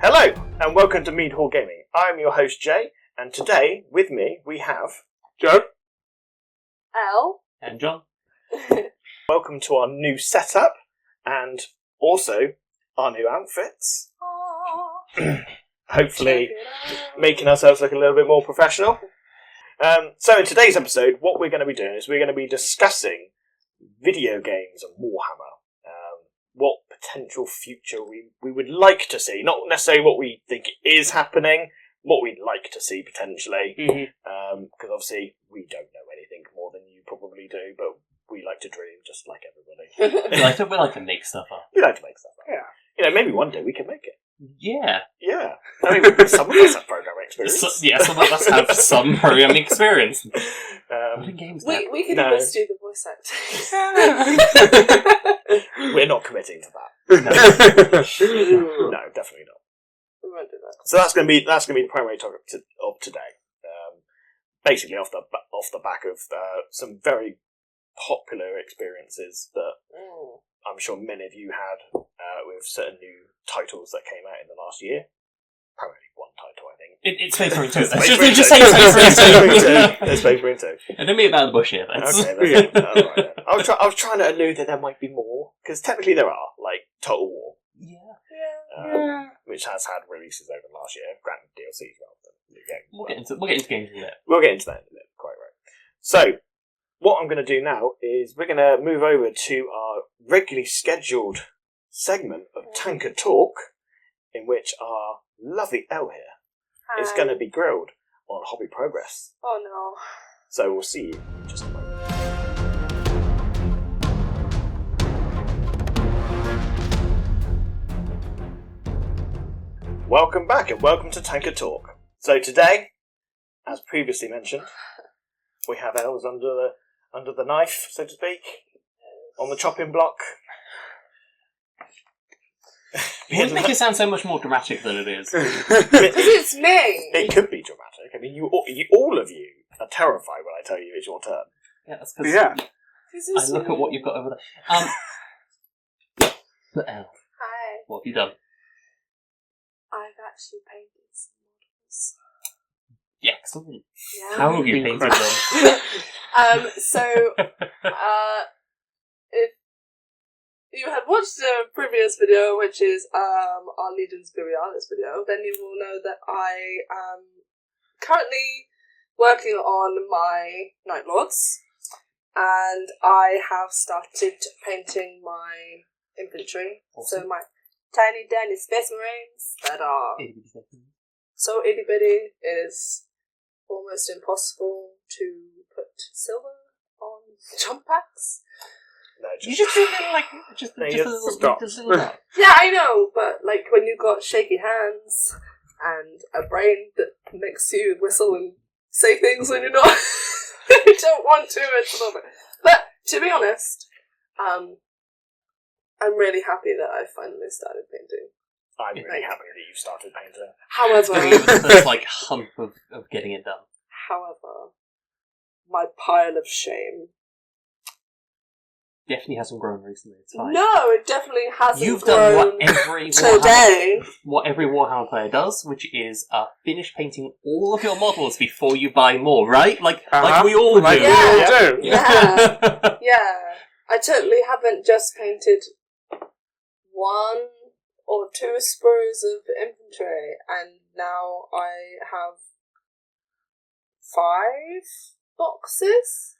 Hello, and welcome to Mead Wargaming. I'm your host, Jay, and today, with me, we have... Joe. Al. And John. Welcome to our new setup, and also our new outfits. Hopefully, making ourselves look a little bit more professional. So in today's episode, what we're going to be doing is we're going to be discussing video games and Warhammer. What potential future we would like to see. Not necessarily what we think is happening, what we'd like to see potentially. Because obviously we don't know anything more than you probably do, but we like to dream just like everybody. we like to make stuff up. We like to make stuff up. Yeah. You know, maybe one day we can make it. Yeah. Yeah. I mean, some of us have programming experience. Some of us have some programming experience. Games we can always do the voice acting. We're not committing to that. No, definitely not. We won't do that. So that's going to be the primary topic of today. Basically, off the back of some very popular experiences that I'm sure many of you had with certain new titles that came out in the last year. Primarily one title, I think. It's Space Marine 2. Just say Space Marine 2. It's Space Marine 2. And don't be about the bush here. Okay, that's right. I was trying to allude that there might be more, because technically there are, like Total War. Yeah. Which has had releases over the last year, granted DLCs rather than new games. We'll get into games in a bit. We'll get into that in a bit, quite right. So, what I'm going to do now is we're going to move over to our regularly scheduled segment of Tankard Talk, in which our lovely Elle here is going to be grilled on hobby progress. Oh no. So we'll see you in just a moment. Welcome back and welcome to Tankard Talk. So today, as previously mentioned, we have Elle's under the knife, so to speak, on the chopping block. You wouldn't make it sound so much more dramatic than it is. Because it's me! It could be dramatic. I mean, you all of you are terrified when I tell you it's your turn. Yeah, that's because I look at what you've got over there. But Elle, Hi. what have you done? I've actually painted some models. Yeah, excellent. Yeah. How have you painted them? If you had watched the previous video, which is our Legions Imperialis video, then you will know that I am currently working on my Night Lords, and I have started painting my infantry. Awesome. So my tiny Space Marines that are so itty bitty, it is almost impossible to put silver on jump packs. No, You just do it just a little bit. Yeah, I know, but like when you've got shaky hands and a brain that makes you whistle and say things when you're not, you don't want to. It's a little bit. But to be honest, I'm really happy that I finally started painting. I'm really happy that you've started painting. The first hump of getting it done. However, my pile of shame. Definitely hasn't grown recently. It's fine. No, it definitely hasn't. You've grown done what every Warhammer player does, which is finish painting all of your models before you buy more, right? Like we all do. Yeah. We all do. Yeah. Yeah. I totally haven't just painted 1 or 2 sprues of infantry, and now I have 5 boxes.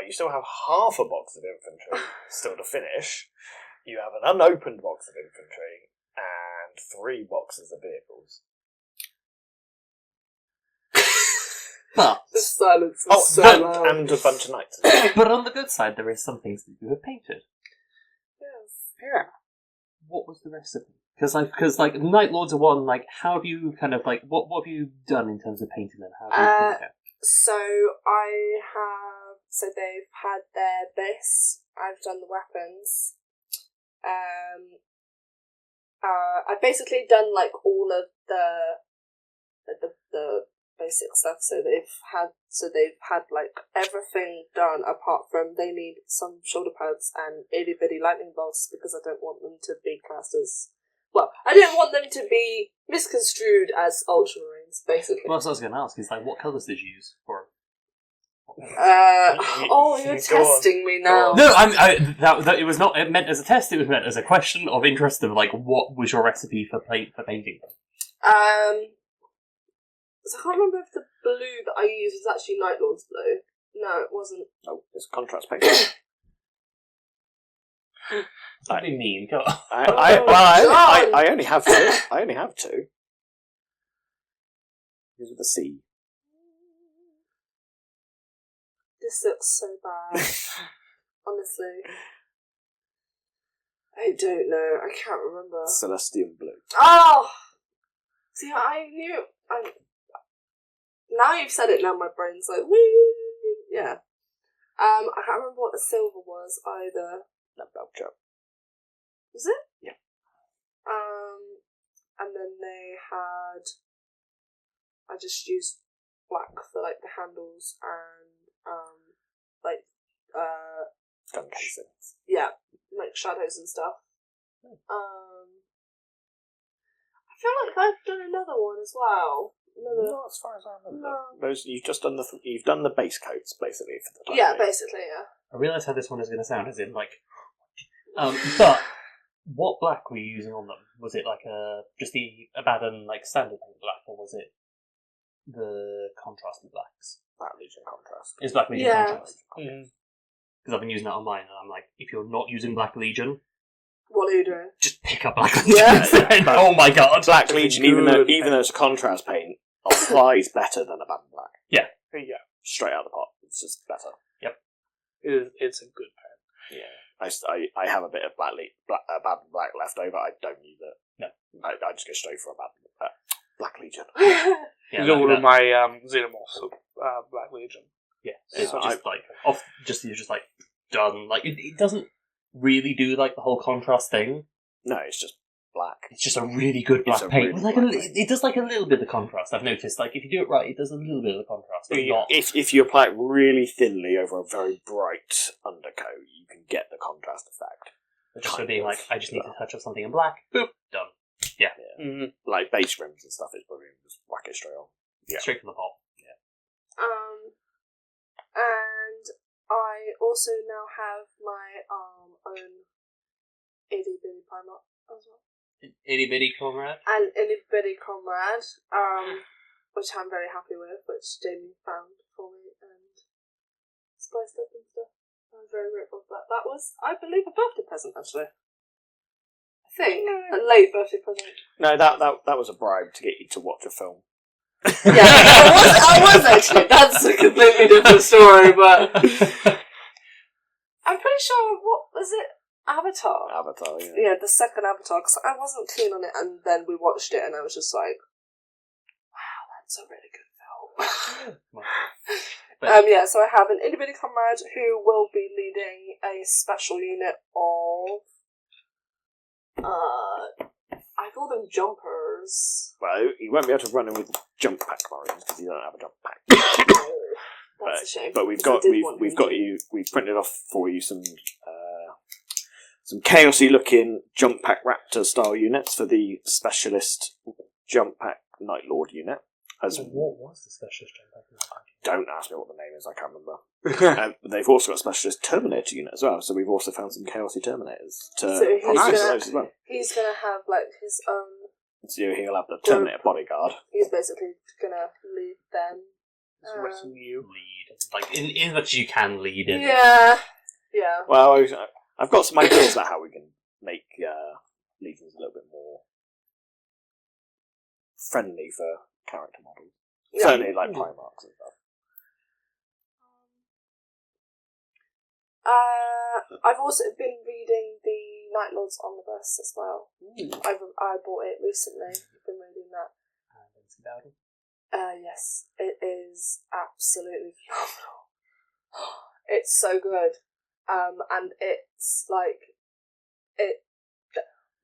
You still have half a box of infantry still to finish. You have an unopened box of infantry and 3 boxes of vehicles. But The silence is so loud. and a bunch of knights. but on the good side, there is some things that you have painted. Yes. Yeah. What was the rest of them? Because Night Lords are one. Like, how have you what have you done in terms of painting them? How have you painted them? So they've had their base. I've done the weapons. I've basically done all of the basic stuff. So they've had everything done apart from they need some shoulder pads and itty bitty lightning bolts because I don't want them to be classed as Well, I didn't want them to be misconstrued as Ultramarines, basically. Well, that's what I was going to ask. Is like, what colours did you use for? You're testing me now. No, it was not meant as a test. It was meant as a question of interest of like, what was your recipe for painting them? So I can't remember if the blue that I used was actually Night Lords blue. No, it wasn't. Oh, it's contrast paint. That'd be mean. Go on. I only have two. I only have two. These with the C. This looks so bad. Honestly. I don't know. I can't remember. Celestial blue. Oh! See, I knew. Now you've said it, now my brain's like, wee! Yeah. I can't remember what the silver was either. Belcher. Was it? Yeah. And then they had. I just used black for like the handles and gun casings. Yeah, like shadows and stuff. I feel like I've done another one as well. Not as far as I remember. Those you've just done you've done the base coats basically for the time being. Basically, yeah. I realise how this one is going to sound, as in like, but what black were you using on them? Was it like just the Abaddon like standard black, or was it the contrasted blacks? Black Legion contrast. Is Black Legion contrast? Mm. Because I've been using that on mine, and I'm like, if you're not using Black Legion, what are you doing? just pick up Black Legion. And, oh my god, Black Legion, even though it's a contrast paint, applies better than Abaddon Black. Yeah. Straight out of the pot, it's just better. Yep. It's a good paint. Yeah. I have a bit of Abaddon Black left over. I don't use it. No. I just go straight for Black Legion. Yeah, you order my Xenomorphs of Black Legion. Yeah, it's you're just like done. Like it doesn't really do like the whole contrast thing. No, it's just black. It's just a really good black paint. Really Like black it does like a little bit of contrast. I've noticed. Like if you do it right, it does a little bit of the contrast. But not. If you apply it really thinly over a very bright undercoat, you can get the contrast effect. Just for being like, I just need to touch up something in black. Boop, done. Yeah. Mm-hmm. Like base rims and stuff is brilliant. Just whack it straight on. Yeah. Straight from the pot. Yeah. And I also now have my own itty bitty primer as well. Itty bitty comrade. An itty bitty comrade, which I'm very happy with, which Jamie found for me and spiced up and stuff. I'm very grateful for that. That was, I believe, a birthday present actually. I think a late birthday present. No, that was a bribe to get you to watch a film. Yeah, I was actually. That's a completely different story, but I'm pretty sure. What was it? Avatar. Avatar, yeah. Yeah, the second Avatar. Because I wasn't keen on it, and then we watched it, and I was just like, "Wow, that's a really good film." Yeah. So I have an itty bitty comrade who will be leading a special unit of. I call them jumpers. Well, you won't be able to run in with jump pack Marines because you don't have a jump pack. That's a shame. But we've printed off for you some chaosy looking jump pack Raptor style units for the specialist jump pack Night Lord unit. What was the specialist jump pack? Don't ask me what the name is. I can't remember. They've also got a specialist Terminator unit as well. So we've also found some chaosy Terminators to as well. He's gonna have like his own. So he'll have the Terminator bodyguard. He's basically gonna lead them. Lead, like in much you can lead in. Yeah. Well, I've got some ideas about how we can make legions a little bit more friendly for character models. Yeah. Certainly, like Primarchs and stuff. I've also been reading the Night Lords Omnibus as well. I bought it recently. I've been reading that. Yes, it is absolutely phenomenal. It's so good. And it's like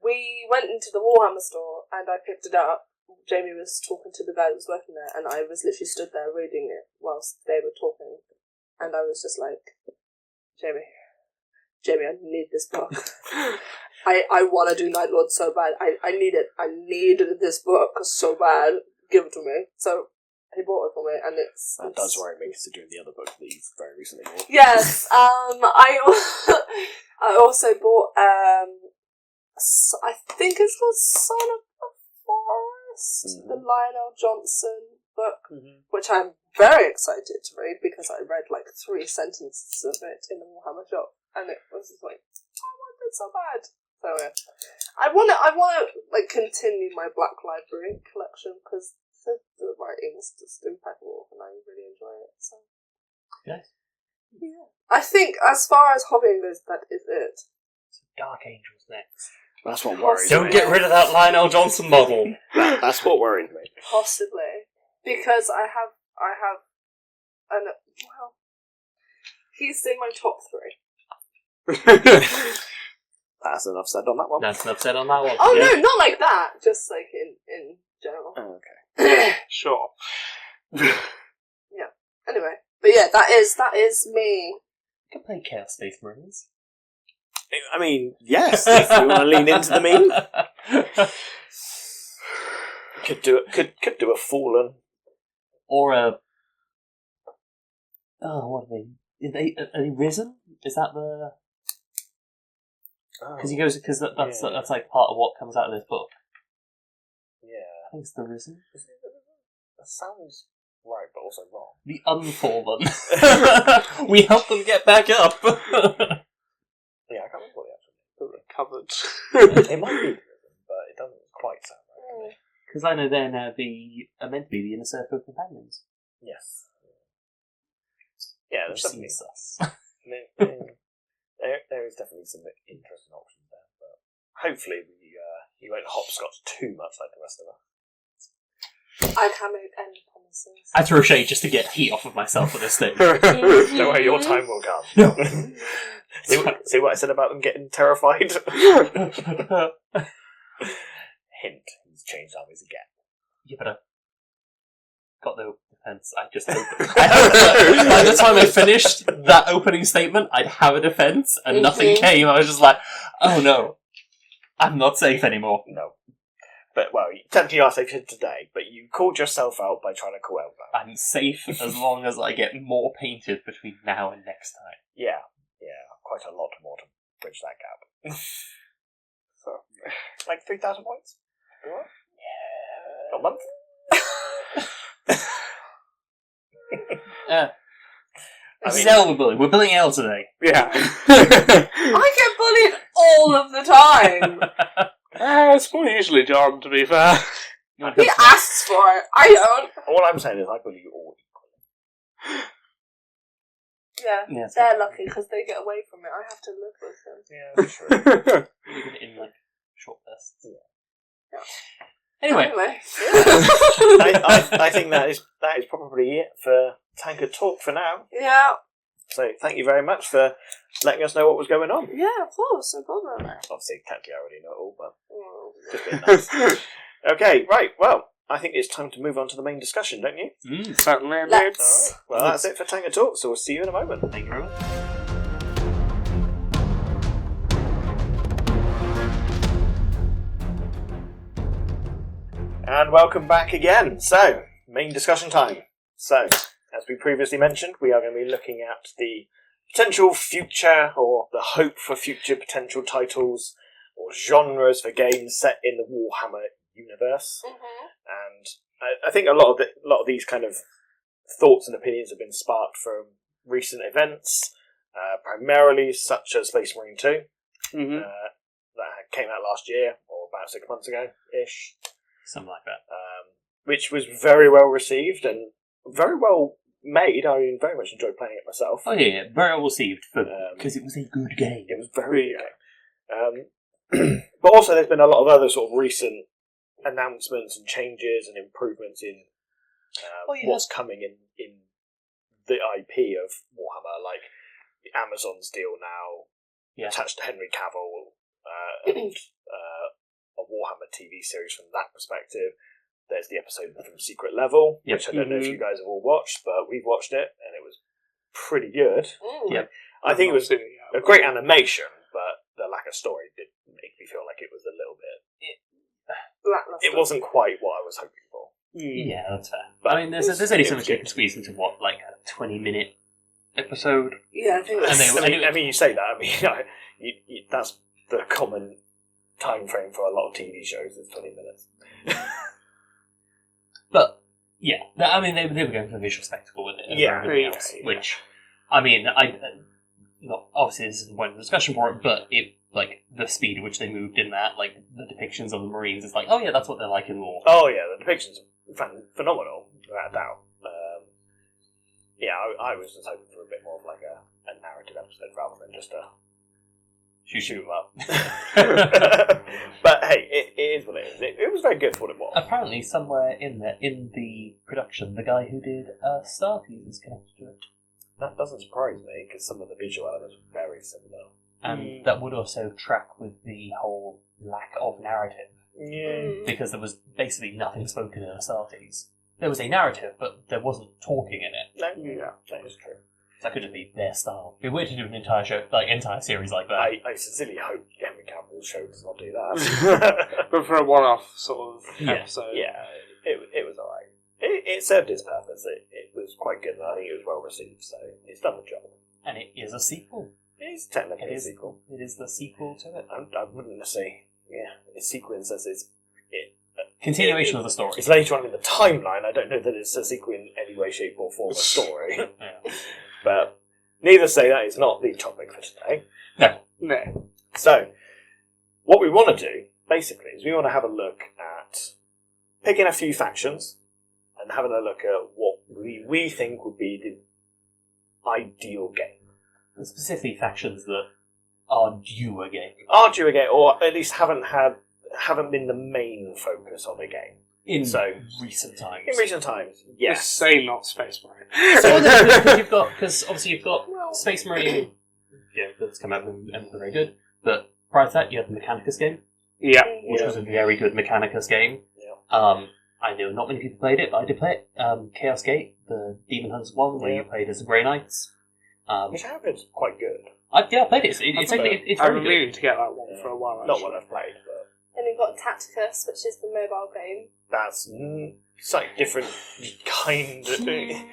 we went into the Warhammer store and I picked it up. Jamie was talking to the guy that was working there, and I was literally stood there reading it whilst they were talking, and I was just like, Jamie, I need this book. I want to do Night Lords so bad. I need it. I need this book so bad. Give it to me. So he bought it for me, and That does worry me because they're doing the other book that you've very recently bought. Yes. I also bought I think it's called Son of the Forest, the Lionel Johnson book, which I'm very excited to read because I read like 3 sentences of it in the Warhammer shop, and it was just like, I want it so bad. So yeah, I want to like continue my Black Library collection because the writing's just impeccable, and I really enjoy it. So Yes. yeah, I think as far as hobbying goes, that is it. Dark Angels next. That's what worries Don't me. get rid of that Lionel Johnson model. That's what worries me. Possibly because I have well, he's in my top 3. That's enough said on that one. That's enough said on that one. Oh Yeah. no, not like that. Just like in general. Oh, okay. Sure. Anyway, but yeah, that is me. You can play Chaos Space Marines. I mean, yes, if you want to lean into the meme. Could do a Fallen. Or a... Oh, what are they? Are they Risen? Is that the... Because that's like part of what comes out of this book. Yeah. I think it's the Risen. That sounds right, but also wrong. The Unfallen. We help them get back up. Yeah, I can't remember what the actual Covered. It might be, but it doesn't quite sound right. Because I know they're now meant to be the Inner Circle Companions. Yes. Yeah, there's Which definitely seems sus. there is definitely some interesting options there, but hopefully you won't hopscotch too much like the rest of us. I can't make any promises. I throw shade just to get heat off of myself with this thing. Don't worry, your time will come. No. See what I said about them getting terrified? Hint, he's changed armies again. Yeah, but I got no defense. I just opened. By the time I finished that opening statement, I'd have a defense, and nothing came. I was just like, oh no, I'm not safe anymore. No. But, well, technically you are safe today, but you called yourself out by trying to call out that. I'm safe as long as I get more painted between now and next time. Yeah, quite a lot more to bridge that gap. So, like 3,000 points? Yeah. A month? This is L we're building. We're building L today. Yeah. I get bullied all of the time. It's more usually John, to be fair. He asks for it. I don't. All I'm saying is I bully you all equally. Yeah, Yes. they're lucky because they get away from it. I have to live with them. Yeah, that's true. In like short bursts. Yeah. Anyway. I think that is probably it for Tankard Talk for now. Yeah. So thank you very much for letting us know what was going on. Yeah, of course, no problem. Obviously, technically I already know it all, but Mm. just being nice. Okay, right, well, I think it's time to move on to the main discussion, don't you? Certainly indeed. Let's. Alright, well, that's it for Tankard Talk, so we'll see you in a moment. Thank you very much. And welcome back again. So, main discussion time. So, as we previously mentioned, we are going to be looking at the potential future, or the hope for future potential titles, or genres for games set in the Warhammer universe. Mm-hmm. And I think a lot of these kind of thoughts and opinions have been sparked from recent events, primarily such as Space Marine 2, that came out last year, or about 6 months ago-ish. Something like that. Which was very well received and very well made. I very much enjoyed playing it myself. Oh yeah, very well received, because it was a good game. It was very good. But also there's been a lot of other sort of recent announcements and changes and improvements in what's coming in the IP of Warhammer, like the Amazon's deal now, attached to Henry Cavill, and a Warhammer TV series from that perspective. There's the episode from Secret Level, which I don't know if you guys have all watched, but we've watched it, and it was pretty good. Mm. Yep. I think it was a great animation, but the lack of story did make me feel like it was a little bit. Lackluster. It wasn't quite what I was hoping for. Yeah, that's fair. But I mean, there's only so it much was you good. can squeeze into what, like a 20-minute episode. Yeah, I think And that's... they- I mean, you say that. I mean, that's the common time frame for a lot of TV shows is 20 minutes. But yeah, I mean, they were going for visual spectacle with it. And Yeah, everything yeah, else, yeah. which I mean, not obviously this isn't the point of discussion for it, but it like the speed at which they moved in that, like the depictions of the Marines, is like, oh yeah, that's what they're like in war. Oh yeah, the depictions are phenomenal, without a doubt. Yeah, I was just hoping for a bit more of like a narrative episode rather than just a shoot 'em up. But hey, it is what it is. It was very good for what it was. Apparently, somewhere in the production, the guy who did Starfield is connected to it, That doesn't surprise me because some of the visual elements are very similar. and that would also track with the whole lack of narrative, Yeah. because there was basically nothing spoken in Astartes. There was a narrative, but there wasn't talking in it. No, yeah, that is true. So that could just be their style. It'd be weird to do an entire show, like entire series like that. I sincerely hope Henry Cavill's show does not do that. But for a one-off sort of Yeah. episode. Yeah, it was alright. It served its purpose. It was quite good, and I think it was well received, so it's done the job. And it is a sequel. It is technically It a is. sequel. It is the sequel to it. I wouldn't say, a sequel in the sense Continuation of the story. it's later on in the timeline. I don't know that it's a sequel in any way, shape, or form of story. Yeah. But neither say that it's not the topic for today. No. So, what we want to do, basically, is we want to have a look at picking a few factions and having a look at what we think would be the ideal game. And specifically factions that are due a game. Are due a game, or at least haven't been the main focus of a game. In So, recent times. in recent times, Just yes. say not Space Marine. Because obviously you've got Space Marine, yeah, that's come out and been very good. But prior to that, you had the Mechanicus game, Yeah. which was a very good Mechanicus game. Yeah. I know not many people played it, but I did play it. Chaos Gate, the Demon Hunters one, where Yeah. you played as the Grey Knights. Which I have is quite good. I played it. It's I've very been good. meaning to get that one for a while. Not actually. one I've played, but And you've got Tacticus, which is the mobile game. that's slightly different kind of thing.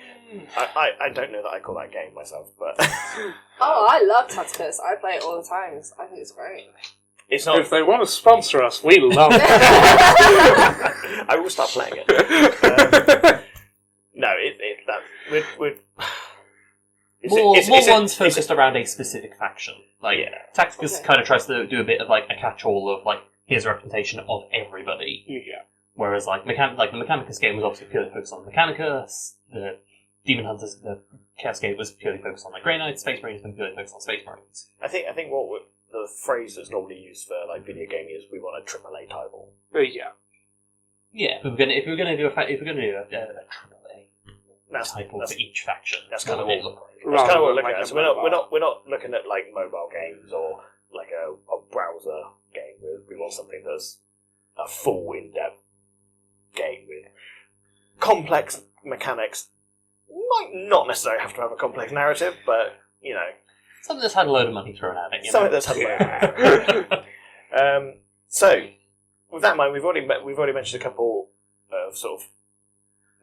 I don't know that I call that game myself, but Oh, I love Tacticus. I play it all the time. I think it's great. it's not. If they want to sponsor us, we love it. I will start playing it. No, More ones focused around a specific faction. Like, Yeah. Tacticus Okay. kind of tries to do a bit of like a catch-all of like, here's a representation of everybody. Yeah. Whereas like the Mechanicus game was obviously purely focused on Mechanicus, the Demon Hunters, the Chaos Gate was purely focused on like Grey Knights, Space Marines been purely focused on Space Marines. I think the phrase that's normally used for like video gaming is we want a AAA title. Yeah. Yeah, if we were gonna do a AAA That's title that's, for each faction, that's kind of what what it we're look like. That's kind of what we're Rather looking than at. So like we're not looking at like mobile games or like a browser game. We want something that's a full in-depth game with complex mechanics. Might not necessarily have to have a complex narrative, but you know, Something that's had a load of money thrown at it. You something know? that's had a load. So, with that in mind, we've already mentioned a couple of sort of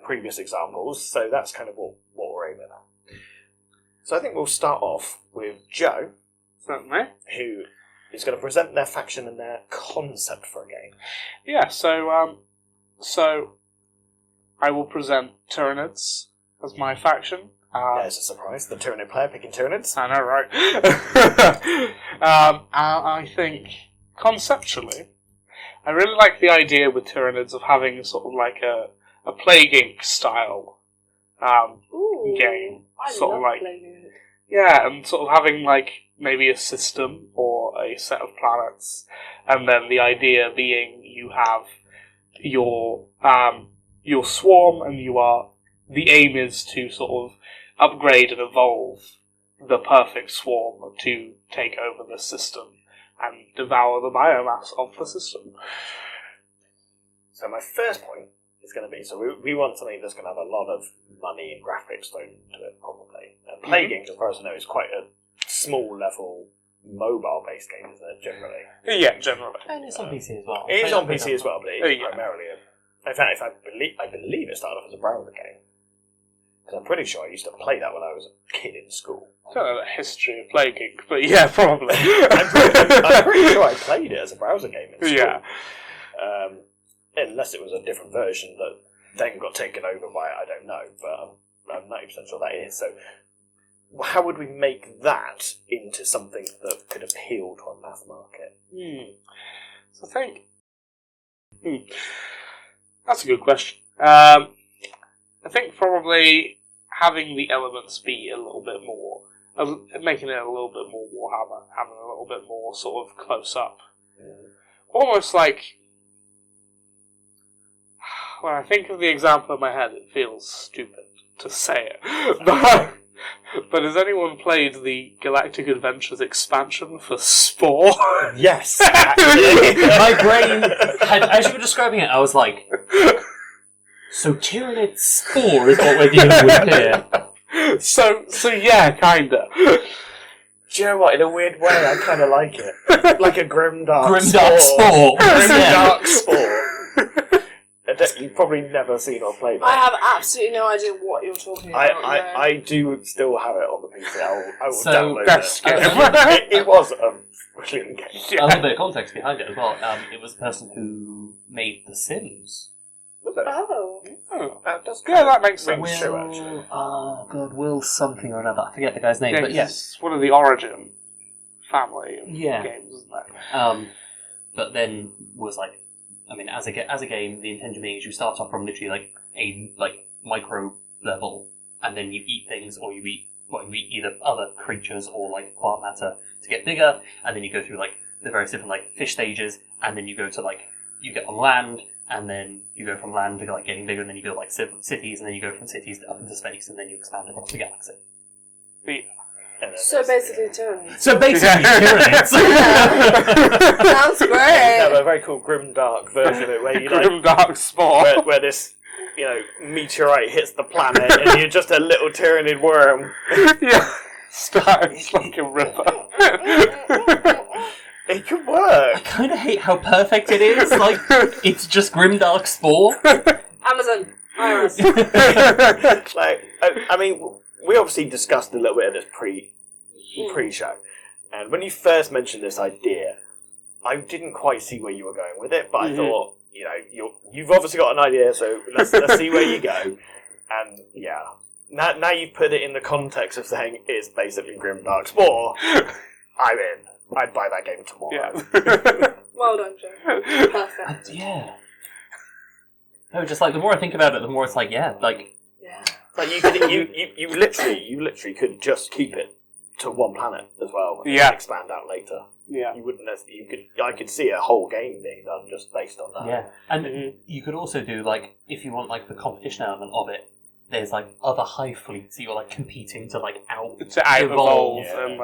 previous examples. So that's kind of what we're aiming at. So I think we'll start off with Joe, Certainly. who is going to present their faction and their concept for a game. Yeah, so I will present Tyranids as my faction. There's a surprise. The Tyranid player picking Tyranids. I know, right? I think, conceptually, I really like the idea with Tyranids of having sort of like a Plague Inc. style Ooh, game. I Sort love of like, playing it. yeah, and sort of having like maybe a system or a set of planets, and then the idea being you have your swarm, and the aim is to sort of upgrade and evolve the perfect swarm to take over the system and devour the biomass of the system. So my first point is going to be, so we want something that's going to have a lot of money and graphics thrown into it, probably. Plague Inc., as far as I know, is quite a small level mobile-based game, isn't it, generally? Yeah, generally. And it's on PC as well. It is on PC as well, but it is Yeah. primarily in fact, I believe it started off as a browser game. Because I'm pretty sure I used to play that when I was a kid in school. I don't know the history of Plague Inc., but yeah, probably. I'm pretty sure I played it as a browser game in school. Yeah. Unless it was a different version that then got taken over by it, I don't know. But I'm 90% sure that is. So, how would we make that into something that could appeal to a mass market? So I think... That's a good question. I think probably having the elements be a little bit more, making it a little bit more Warhammer, having a little bit more sort of close up. Almost like, when I think of the example in my head, it feels stupid to say it. But has anyone played the Galactic Adventures expansion for Spore? Yes! My brain, as you were describing it, I was like, so Tyranid Spore is what we're dealing with here. So yeah, kinda. Do you know what? In a weird way, I kind of like it. Like a grimdark Spore. Grimdark Spore. You've probably never seen or played I that. have absolutely no idea what you're talking about. I do still have it on the PC. I will So, download that's it. It was a brilliant game. A little bit of context behind it as well. It was the person who made The Sims. Was it? Oh. That does Yeah, that makes sense. ring true, actually. Will something or another. I forget the guy's name, but yes. It's one of the Origin family of games, isn't it? But then was like, I mean, as a game, the intention being is you start off from literally a micro level, and then you eat things, or you eat either other creatures or plant matter to get bigger, and then you go through the various different fish stages, and then you go to you get on land, and then you go from land to getting bigger, and then you go cities, and then you go from cities up into space, and then you expand across the galaxy. So basically Tyranids. Tyranids. Sounds You great. have a very cool grimdark version of it where you Grimdark Spore. where this meteorite hits the planet and you're just a little Tyranid worm. Yeah. Starts like a ripper. It could work. I kind of hate how perfect it is. It's just Grimdark Spore. Amazon. Iris. I mean, we obviously discussed a little bit of this pre-show, and when you first mentioned this idea, I didn't quite see where you were going with it, but I thought, you've obviously got an idea, so let's see where you go. And yeah, now you've put it in the context of saying it's basically Grimdark Spore. I'm in. I'd buy that game tomorrow. Yeah. Well done, Joe. Perfect. Yeah. No, just the more I think about it, the more it's Yeah. You literally could just keep it to one planet as well, and Yeah. expand out later. Yeah. You wouldn't. I could see a whole game being done just based on that. Yeah, and you could also do if you want the competition element of it. There's other hive fleets that you're competing to To evolve and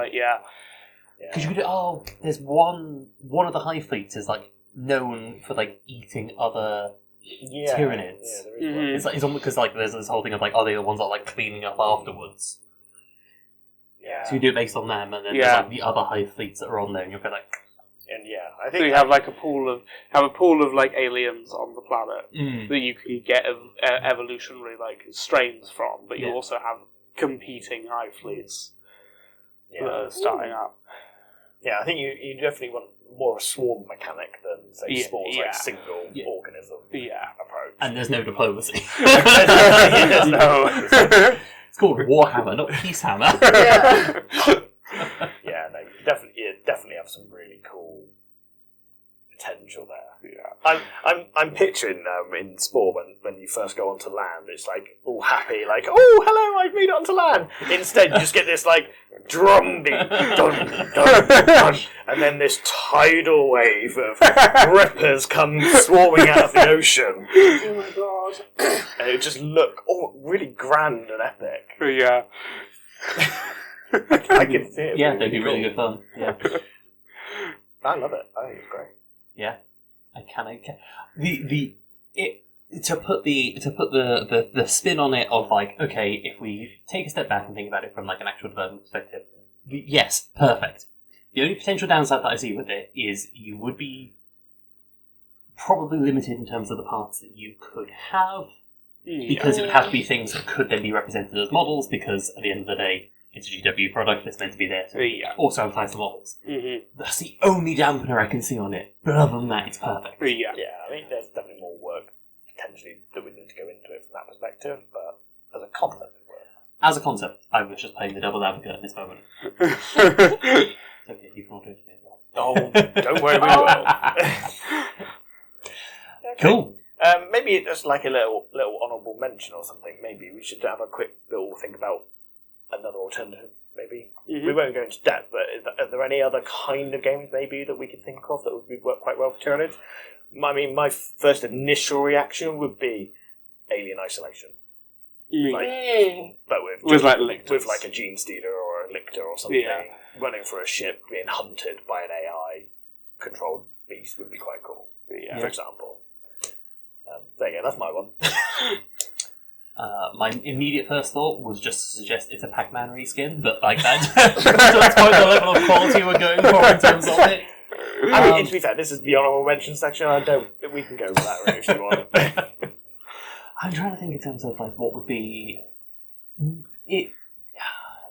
Because you could do, there's one of the hive fleets is known for eating other Tyranids. Yeah, there is one. It's almost because there's this whole thing of are they the ones that are cleaning up afterwards? Yeah. So you do it based on them, and then there's the other hive fleets that are on there, and you're kind of And yeah, I So think you have a pool of aliens on the planet that you can get evolutionary strains from, but you also have competing hive fleets that are starting up. Yeah, I think you definitely want more of a swarm mechanic than say Spore's single organism approach. and there's no diplomacy. No. It's called Warhammer, not Peace Hammer. Yeah, no, you definitely have some really cool potential there. Yeah, I'm picturing in Spore when you first go onto land, it's all happy, oh hello, I've made it onto land. Instead, you just get this drumbeat, dun dun dun, and then this tidal wave of rippers come swarming out of the ocean. Oh my god. And it just look really grand and epic. Yeah. I can see it. Yeah, they'd be really good fun. Yeah. I love it. I think it's great. Yeah, I can. To put the spin on it of okay, if we take a step back and think about it from an actual development perspective, yes, perfect. The only potential downside that I see with it is you would be probably limited in terms of the parts that you could have, because it would have to be things that could then be represented as models, because at the end of the day, it's a GW product that's meant to be there to also advertise the models. Mm-hmm. That's the only dampener I can see on it, but other than that, it's perfect. Yeah. I mean, there's definitely more work potentially that we need to go into it from that perspective, but as a concept, it works. As a concept, I was just playing the devil's advocate in this moment. It's okay, you can all do it to me as well. Oh, don't worry, we will. Cool. Maybe just like a little honourable mention or something. Maybe we should have a quick little think about another alternative. Maybe we won't go into depth, but are there any other kind of games maybe that we could think of that would work quite well for Tyranids? I mean, my first initial reaction would be Alien Isolation, but with like lictors. With like a Genestealer or a Lictor or something, running for a ship, being hunted by an AI controlled beast would be quite cool. For example. There you go, that's my one. My immediate first thought was just to suggest it's a Pac-Man reskin, but like that does point the level of quality we're going for in terms of it. I mean, to be fair, this is the honourable mention section. We can go with that route if you want. I'm trying to think in terms of like what would be. It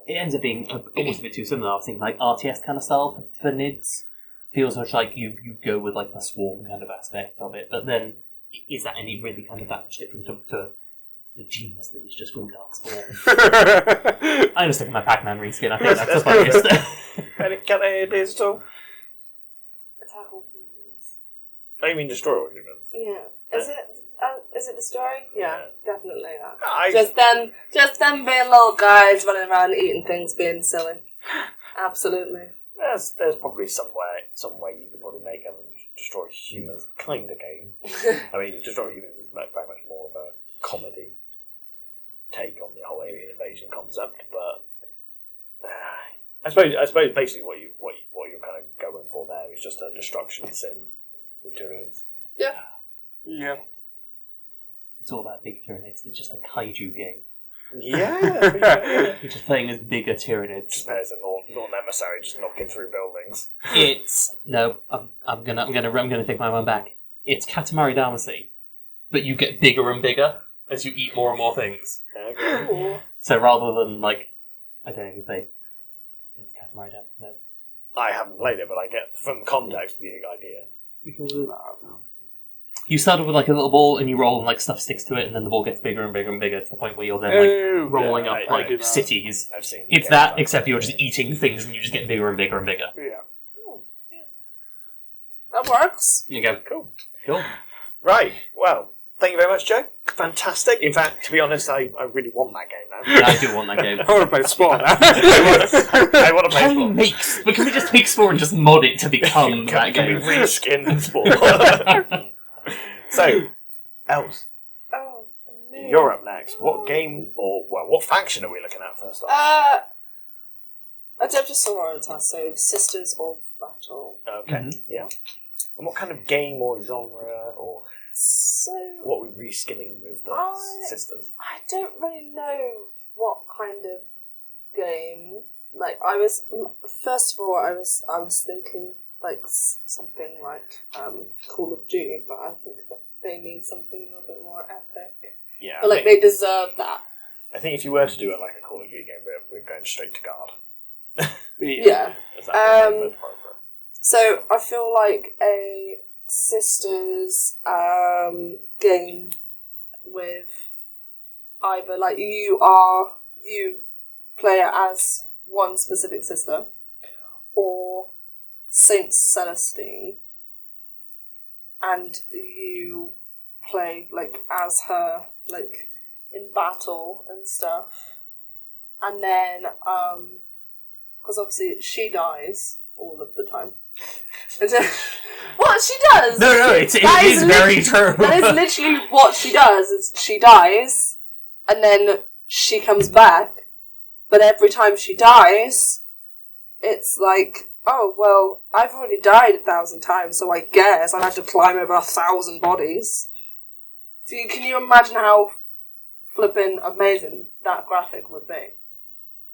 ends up being almost a bit too similar. I was thinking like RTS kind of style for NIDS. Feels much like you go with like the swarm kind of aspect of it, but then is that any really kind of that much different to the genius that is just grimdark spawn? I'm just thinking my Pac-Man reskin. I think that's the funniest. Can I ideas at all? Attack all humans. Oh, you mean destroy all humans? Yeah. Is it destroy? Yeah, definitely that. Just them being little guys running around eating things, being silly. Absolutely. There's probably some way you could probably make a destroy humans kind of game. I mean, destroy humans is very much more of a comedy take on the whole alien invasion concept, but I suppose basically what you're kind of going for there is just a destruction sim with Tyranids. Yeah. It's all about big Tyranids. It's just a kaiju game. Yeah. You're just playing as bigger Tyranids. Just play as a non-emissary, just knocking through buildings. I'm gonna take my one back. It's Katamari Damacy, but you get bigger and bigger as you eat more and more things. Okay. So rather than like, I don't know if you play. It's Katamari Damacy. No. I haven't played it, but I get from context the idea. You started with like a little ball and you roll and like stuff sticks to it and then the ball gets bigger and bigger and bigger to the point where you're then like rolling up like cities. I've seen it's that, except you're just eating things and you just get bigger and bigger and bigger. Yeah. That works. You go. Cool. Right, well, thank you very much, Joe. Fantastic. In fact, to be honest, I really want that game now. Yeah, I do want that game. I want to play Sport now. I want to play Sport. But can we just take Sport and just mod it to become that game? Can we reskin Sport? So, Els, you're up next. What game, what faction are we looking at first off? Adeptus Sororitas, so Sisters of Battle. Okay, yeah. And what kind of game or genre, or what are we reskinning with the Sisters? I don't really know what kind of game. Like, I was thinking like something like Call of Duty, but I think that they need something a little bit more epic. Yeah, but like they deserve that. I think if you were to do it like a Call of Duty game, we're going straight to Guard. Yeah. Appropriate? So I feel like a Sisters game with either like you play it as one specific sister, or Saint Celestine, and you play like as her like in battle and stuff, and then because obviously she dies all of the time. What she does? No, it is very true. That is literally what she does. Is she dies, and then she comes back, but every time she dies, it's like, oh, well, I've already died 1,000 times, so I guess I'll have to climb over 1,000 bodies. So can you imagine how flippin' amazing that graphic would be?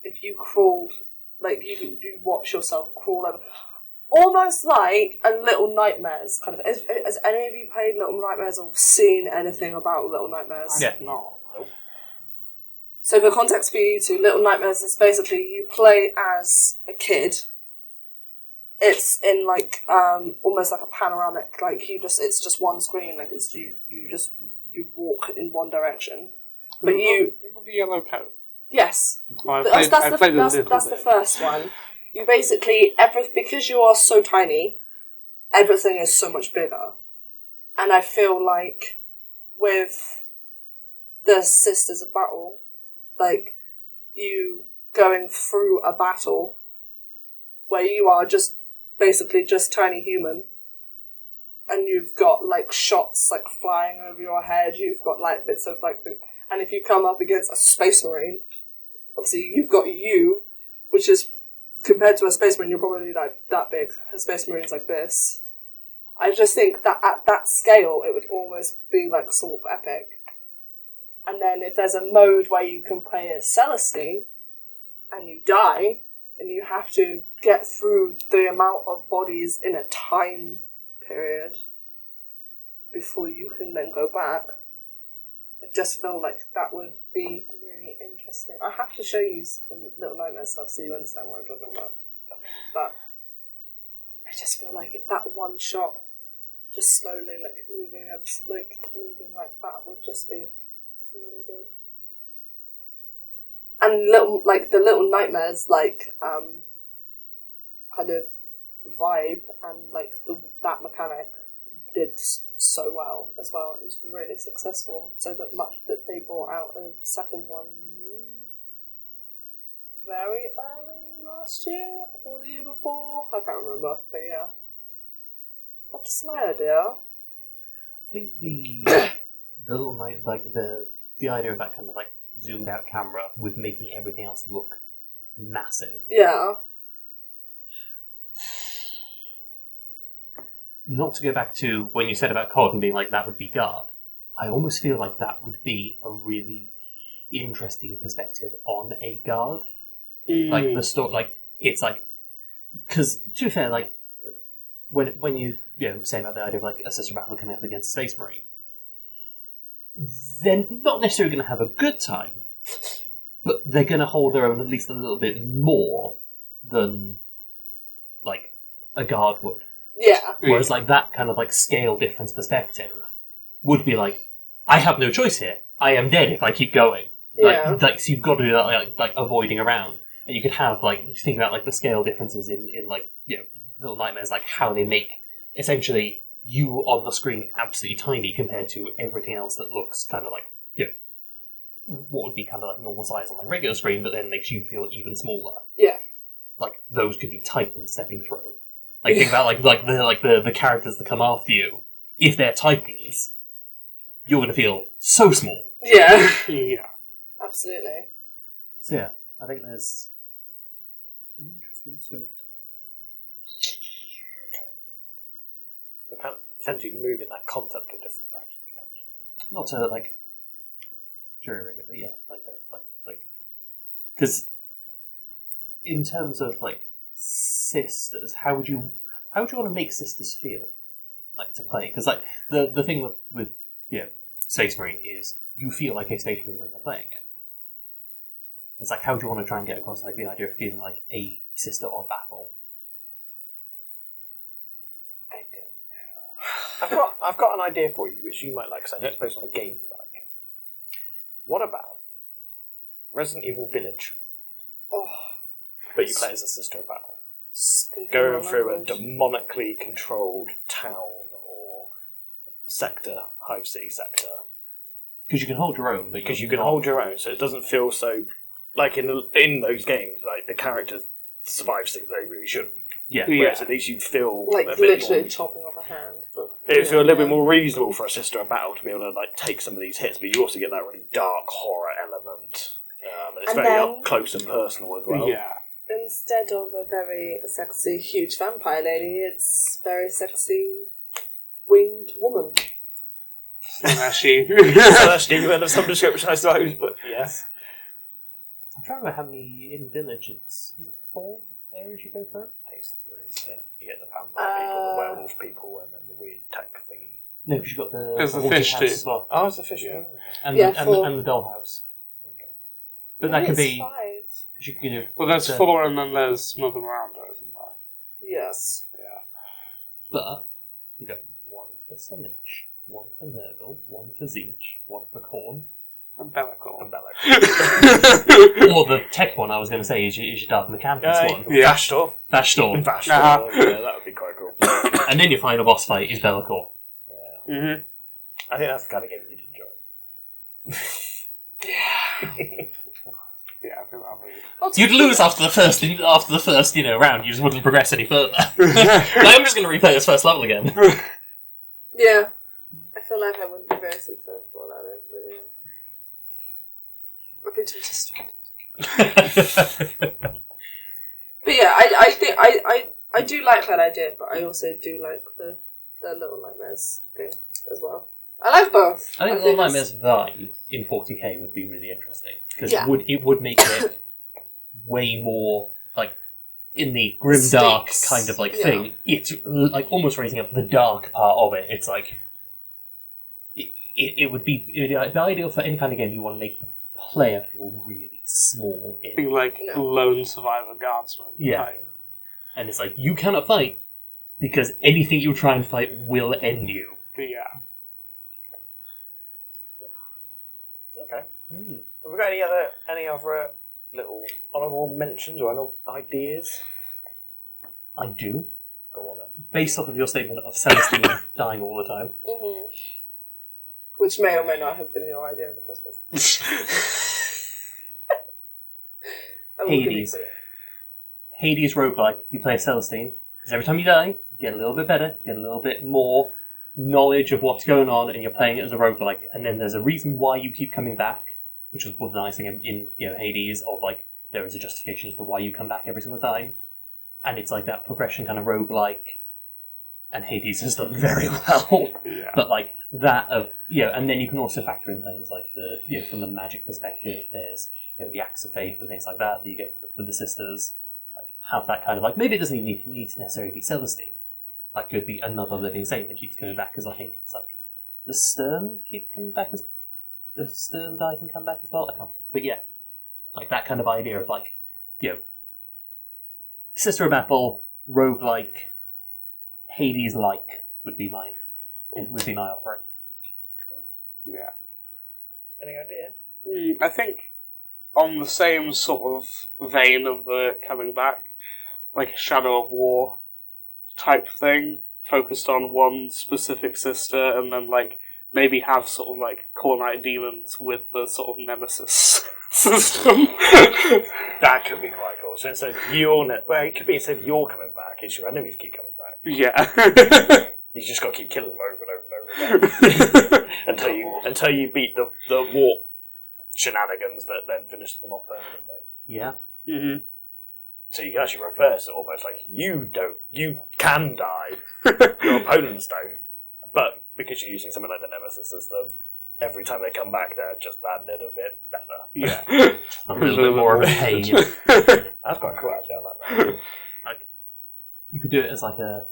If you crawled like you watch yourself crawl over. Almost like a Little Nightmares, kind of. Has any of you played Little Nightmares or seen anything about Little Nightmares? Yeah, no. So for context for you two, Little Nightmares is basically you play as a kid. It's in like almost like a panoramic, like it's just one screen, like it's you walk in one direction. But you the yellow coat. Yes. Well, That's the first one. You basically, because you are so tiny, everything is so much bigger. And I feel like with the Sisters of Battle, like, you going through a battle where you are just basically just tiny human, and you've got, like, shots, like, flying over your head, you've got, like, bits of, like, and if you come up against a Space Marine, obviously you've got you, which is, compared to a Space Marine, you're probably, like, that big. A Space Marine's like this. I just think that at that scale, it would almost be, like, sort of epic. And then if there's a mode where you can play as Celestine, and you die, and you have to get through the amount of bodies in a time period before you can then go back, I just feel like that would be really interesting. I have to show you some Little Nightmares stuff so you understand what I'm talking about. But I just feel like that one shot, just slowly moving like that would just be really good. And the Little Nightmares kind of vibe and that mechanic did so well as well. It was really successful, so much that they brought out a second one very early last year or the year before. I can't remember, but yeah, that's my idea. I think the Little Night, the idea of that kind of zoomed out camera with making everything else look massive. Yeah. Not to go back to when you said about COD and being like that would be guard, I almost feel like that would be a really interesting perspective on a guard. Like the story, because to be fair, when you say about the idea of a sister battle coming up against a Space Marine, they're not necessarily going to have a good time, but they're going to hold their own at least a little bit more than a guard would. Yeah. Whereas that kind of scale difference perspective would be I have no choice here. I am dead if I keep going. Yeah. So you've got to do that avoiding around. And you could have think about the scale differences in Little Nightmares, how they make essentially you on the screen absolutely tiny compared to everything else that looks kind of what would be kind of normal size on regular screen, but then makes you feel even smaller. Yeah. Those could be Titans stepping through. Think about the characters that come after you. If they're Titans, you're going to feel so small. Yeah. Yeah. Absolutely. So yeah, I think there's an interesting scope there. We're kind of essentially moving that concept to a different faction. Not to jury rig it, but yeah, because in terms of sisters, how would you want to make sisters feel to play? Because the thing with Space Marine is you feel like a Space Marine when you're playing it. It's how do you want to try and get across the idea of feeling like a sister on battle? I don't know. I've got an idea for you, which you might like, because I know it's based on a game you like. What about Resident Evil Village? Oh. But you play as a sister of battle. Going through a demonically controlled town or sector, Hive City sector. Because you can hold your own. Because you can hold your own, so it doesn't feel so... in those games, the characters survive things they really shouldn't. Yeah. Whereas at least you feel a bit literally more... chopping off a hand. It would feel a little bit more reasonable for a sister of battle to be able to take some of these hits, but you also get that really dark horror element. And it's very up close and personal as well. Yeah. Instead of a very sexy, huge vampire lady, it's very sexy, winged woman. Slashy. Slashy, of some description, I suppose, but yes. trying to remember how many in Village. Is it 4 areas you go through? I think it's 3, isn't it? You get the vampire people, the werewolf people, and then the weird tech thingy. No, because you've got the There's the haunted fish house too. as well. Oh, it's the fish, yeah. And, Yeah, and, 4. and the dollhouse. But that Maybe could it's be... 5. Cause you know, Well, there's 4 and then there's Mother Miranda, isn't there? Yes. Yeah. But you got 1 for Sunich, 1 for Nurgle, 1 for Zinch, 1 for Khorne. And Bellicor. And Belloc. Or the tech one I was going to say is your Dark Mechanicus one. Yeah. Vashtor. Vashtor. Vashtor. Uh-huh. Yeah, that would be quite cool. And then your final boss fight is Bellicor. Yeah. Mm-hmm. I think that's the kind of game you'd enjoy. Yeah. Yeah, I think that'll be... You'd lose after the first, round. You just wouldn't progress any further. I'm just going to replay this first level again. Yeah. I feel like I wouldn't be very successful at it, but yeah. I've been too distracted. But yeah, I think I do like that idea, but I also do like the Little Nightmares thing as well. I like both. I think Little Nightmares vibe in 40k would be really interesting because Yeah. it would make it way more like in the grimdark Stakes. kind of like Yeah. thing. It's like almost raising up the dark part of it. It's like it would be ideal for any kind of game you want to make the player feel really small in. Being like No. lone survivor guardsman. Yeah. type. And it's like you cannot fight because anything you try and fight will end you. Yeah. Okay. Have we got any other little honourable mentions or any ideas? I do. Go on then. Based off of your statement of Celestine dying all the time. Mm-hmm. Which may or may not have been your idea in the first place. I will give you Hades. credit. Hades roguelike, you play Celestine, because every time you die, you get a little bit better, you get a little bit more knowledge of what's going on, and you're playing it as a roguelike, and then there's a reason why you keep coming back, which is one of the nice thing in Hades, of like, there is a justification as to why you come back every single time, and it's like that progression kind of roguelike, and Hades has done very well. Yeah. But like that of and then you can also factor in things like the from the magic perspective. There's the Axe of Faith and things like that you get with the sisters. Like have that kind of like maybe it doesn't even need to necessarily be Celestine. Like could be another living saint that keeps coming back because I think it's like the Stern keep coming back as the Stern died and come back as well. I can't, but yeah, like that kind of idea of like Sister of Battle roguelike. Hades-like would be my offering. Yeah. Any idea? I think on the same sort of vein of the coming back, like a Shadow of War type thing, focused on one specific sister, and then like maybe have sort of like Core Knight demons with the sort of Nemesis system. That could be quite cool. So instead of it could be instead of you're coming back, it's your enemies keep coming back. Yeah. You just got to keep killing them over and over and over again until you beat the warp shenanigans that then finish them off permanently. Yeah. Mm-hmm. So you can actually reverse it almost like you can die, your opponents don't, but because you're using something like the Nemesis system, every time they come back, they're just that little bit better. Yeah. A little bit more of a pain. That's quite cool, actually. I like that. Like, you could do it as like a...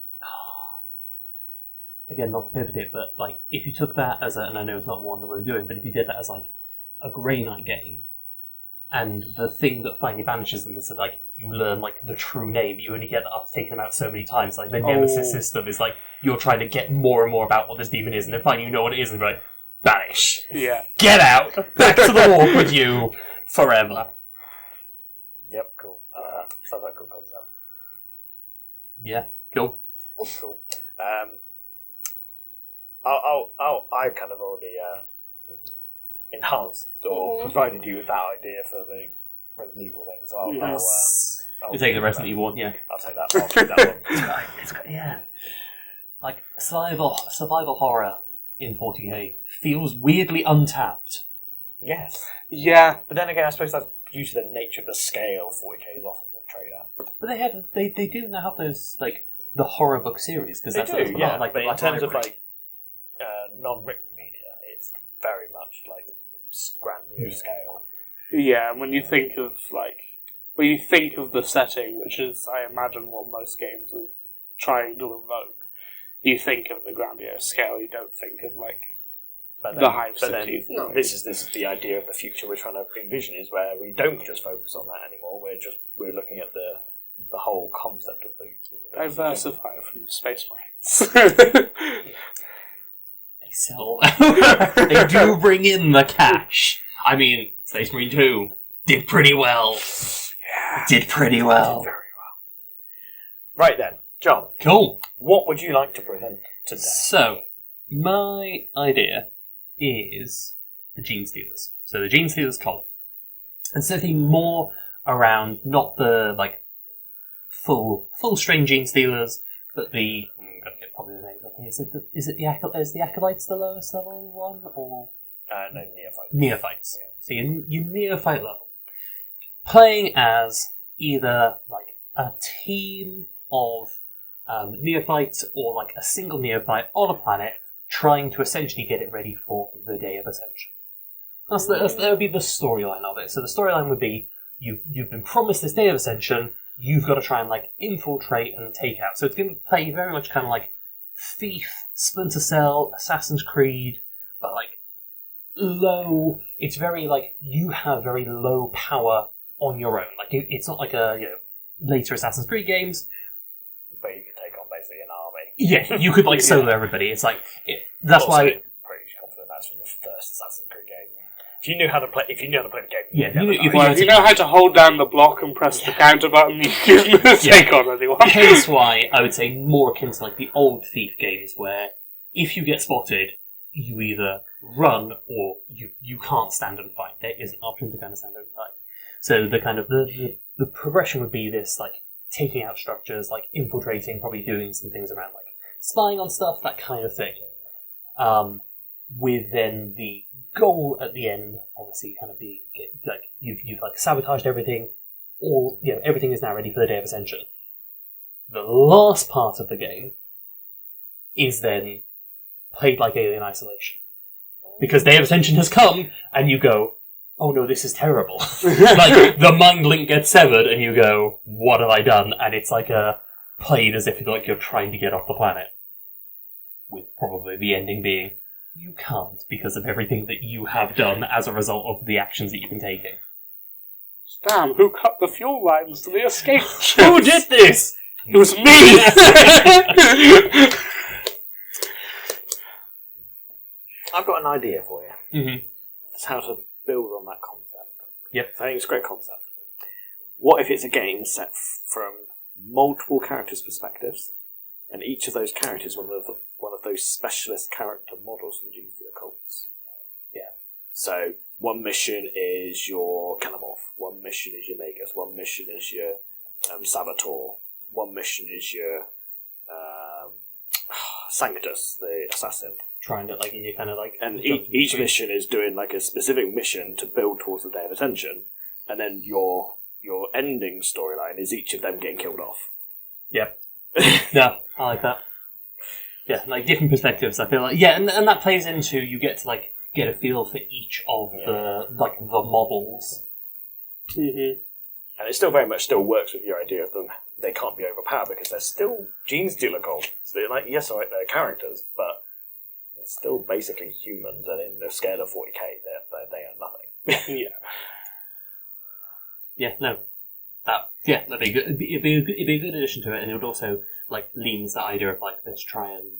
Again, not to pivot it, but like if you took that as and I know it's not one that we're doing, but if you did that as like a Grey Knight game, and the thing that finally banishes them is that like you learn like the true name, you only get that after taking them out so many times. Like the Nemesis system is like you're trying to get more and more about what this demon is, and then finally you know what it is, and you're like, banish, Yeah. get out, back to the warp with you forever. Yep, cool. Sounds like a cool concept. Yeah, cool. Cool. I kind of already enhanced or provided you with that idea for the Resident Evil thing, so I'll You take the Resident Evil one, yeah. I'll take that. I'll take that one. It's got, yeah. Like, survival horror in 40k feels weirdly untapped. Yes. Yeah. But then again, I suppose that's due to the nature of the scale 40k is often portrayed at. But they do now have those, like, the horror book series, because that's do, yeah. like, but in terms of, library. like, non-written media, it's very much, like, grandiose scale. Yeah, when you think of the setting, which is, I imagine, what most games are trying to evoke, you think of the grandiose scale. You don't think of the hive cities. No. This is the idea of the future we're trying to envision, is where we don't just focus on that anymore. We're looking at the whole concept of the Diversify from Space Marines. They sell. They do bring in the cash. I mean, Space Marine 2 did pretty well. Yeah. Did pretty well. Very well. Right then, John. Cool. What would you like to present today? So, my idea is the Genestealers. So the Genestealer Cult. And something more around not the full strain Genestealers, but the I'm gonna get probably the names up here. Is the Acolytes the lowest level one, or No, Neophytes. Neophytes? Yeah. So your Neophyte level, playing as either a team of Neophytes or a single Neophyte on a planet, trying to essentially get it ready for the Day of Ascension. That would be the storyline of it. So the storyline would be you've been promised this Day of Ascension. You've got to try and infiltrate and take out. So it's going to play very much kind of like Thief, Splinter Cell, Assassin's Creed, but low. It's very you have very low power on your own. It's not like a later Assassin's Creed games. But you can take on basically an army. Yeah, you could solo everybody. It's that's Also, why. Pretty confident that's from the first Assassin's Creed game. If you knew how to play the game, Yeah, If you know how to hold down the block and press the counter button, you can take on anyone. Hence why I would say more akin to the old Thief games, where if you get spotted, you either run or you can't stand and fight. There is an option to kind of stand and fight. So the kind of the progression would be this taking out structures, infiltrating, probably doing some things around spying on stuff, that kind of thing. With then the goal at the end, obviously, kind of being you've sabotaged everything, or everything is now ready for the Day of Ascension. The last part of the game is then played like Alien Isolation, because Day of Ascension has come, and you go, oh no, this is terrible. The mind link gets severed, and you go, what have I done? And it's played as if you're trying to get off the planet. With probably the ending being, you can't, because of everything that you have done as a result of the actions that you've been taking. Damn, who cut the fuel lines to the escape? Who did this? It was me! I've got an idea for you. Mm-hmm. It's how to build on that concept. Yep. I think it's a great concept. What if it's a game set from multiple characters' perspectives, and each of those characters one of those specialist character models from Genestealer Cults? Yeah. So one mission is your Calamorph, one mission is your Magus, one mission is your Saboteur, one mission is your Sanctus, the assassin. Trying to in your kind of and each mission is doing a specific mission to build towards the Day of Ascension, and then your ending storyline is each of them getting killed off. Yep. No, I like that. Yeah, different perspectives. I feel and that plays into you get to get a feel for each of the models. Mm-hmm. And it still very much works with your idea of them. They can't be overpowered because they're still Genestealer Cults. So they're yes, alright, they're characters, but they're still basically humans, and in the scale of 40k, they are nothing. Yeah. Yeah, no. That'd be good. It'd be a good addition to it, and it would also lean into the idea of let's try and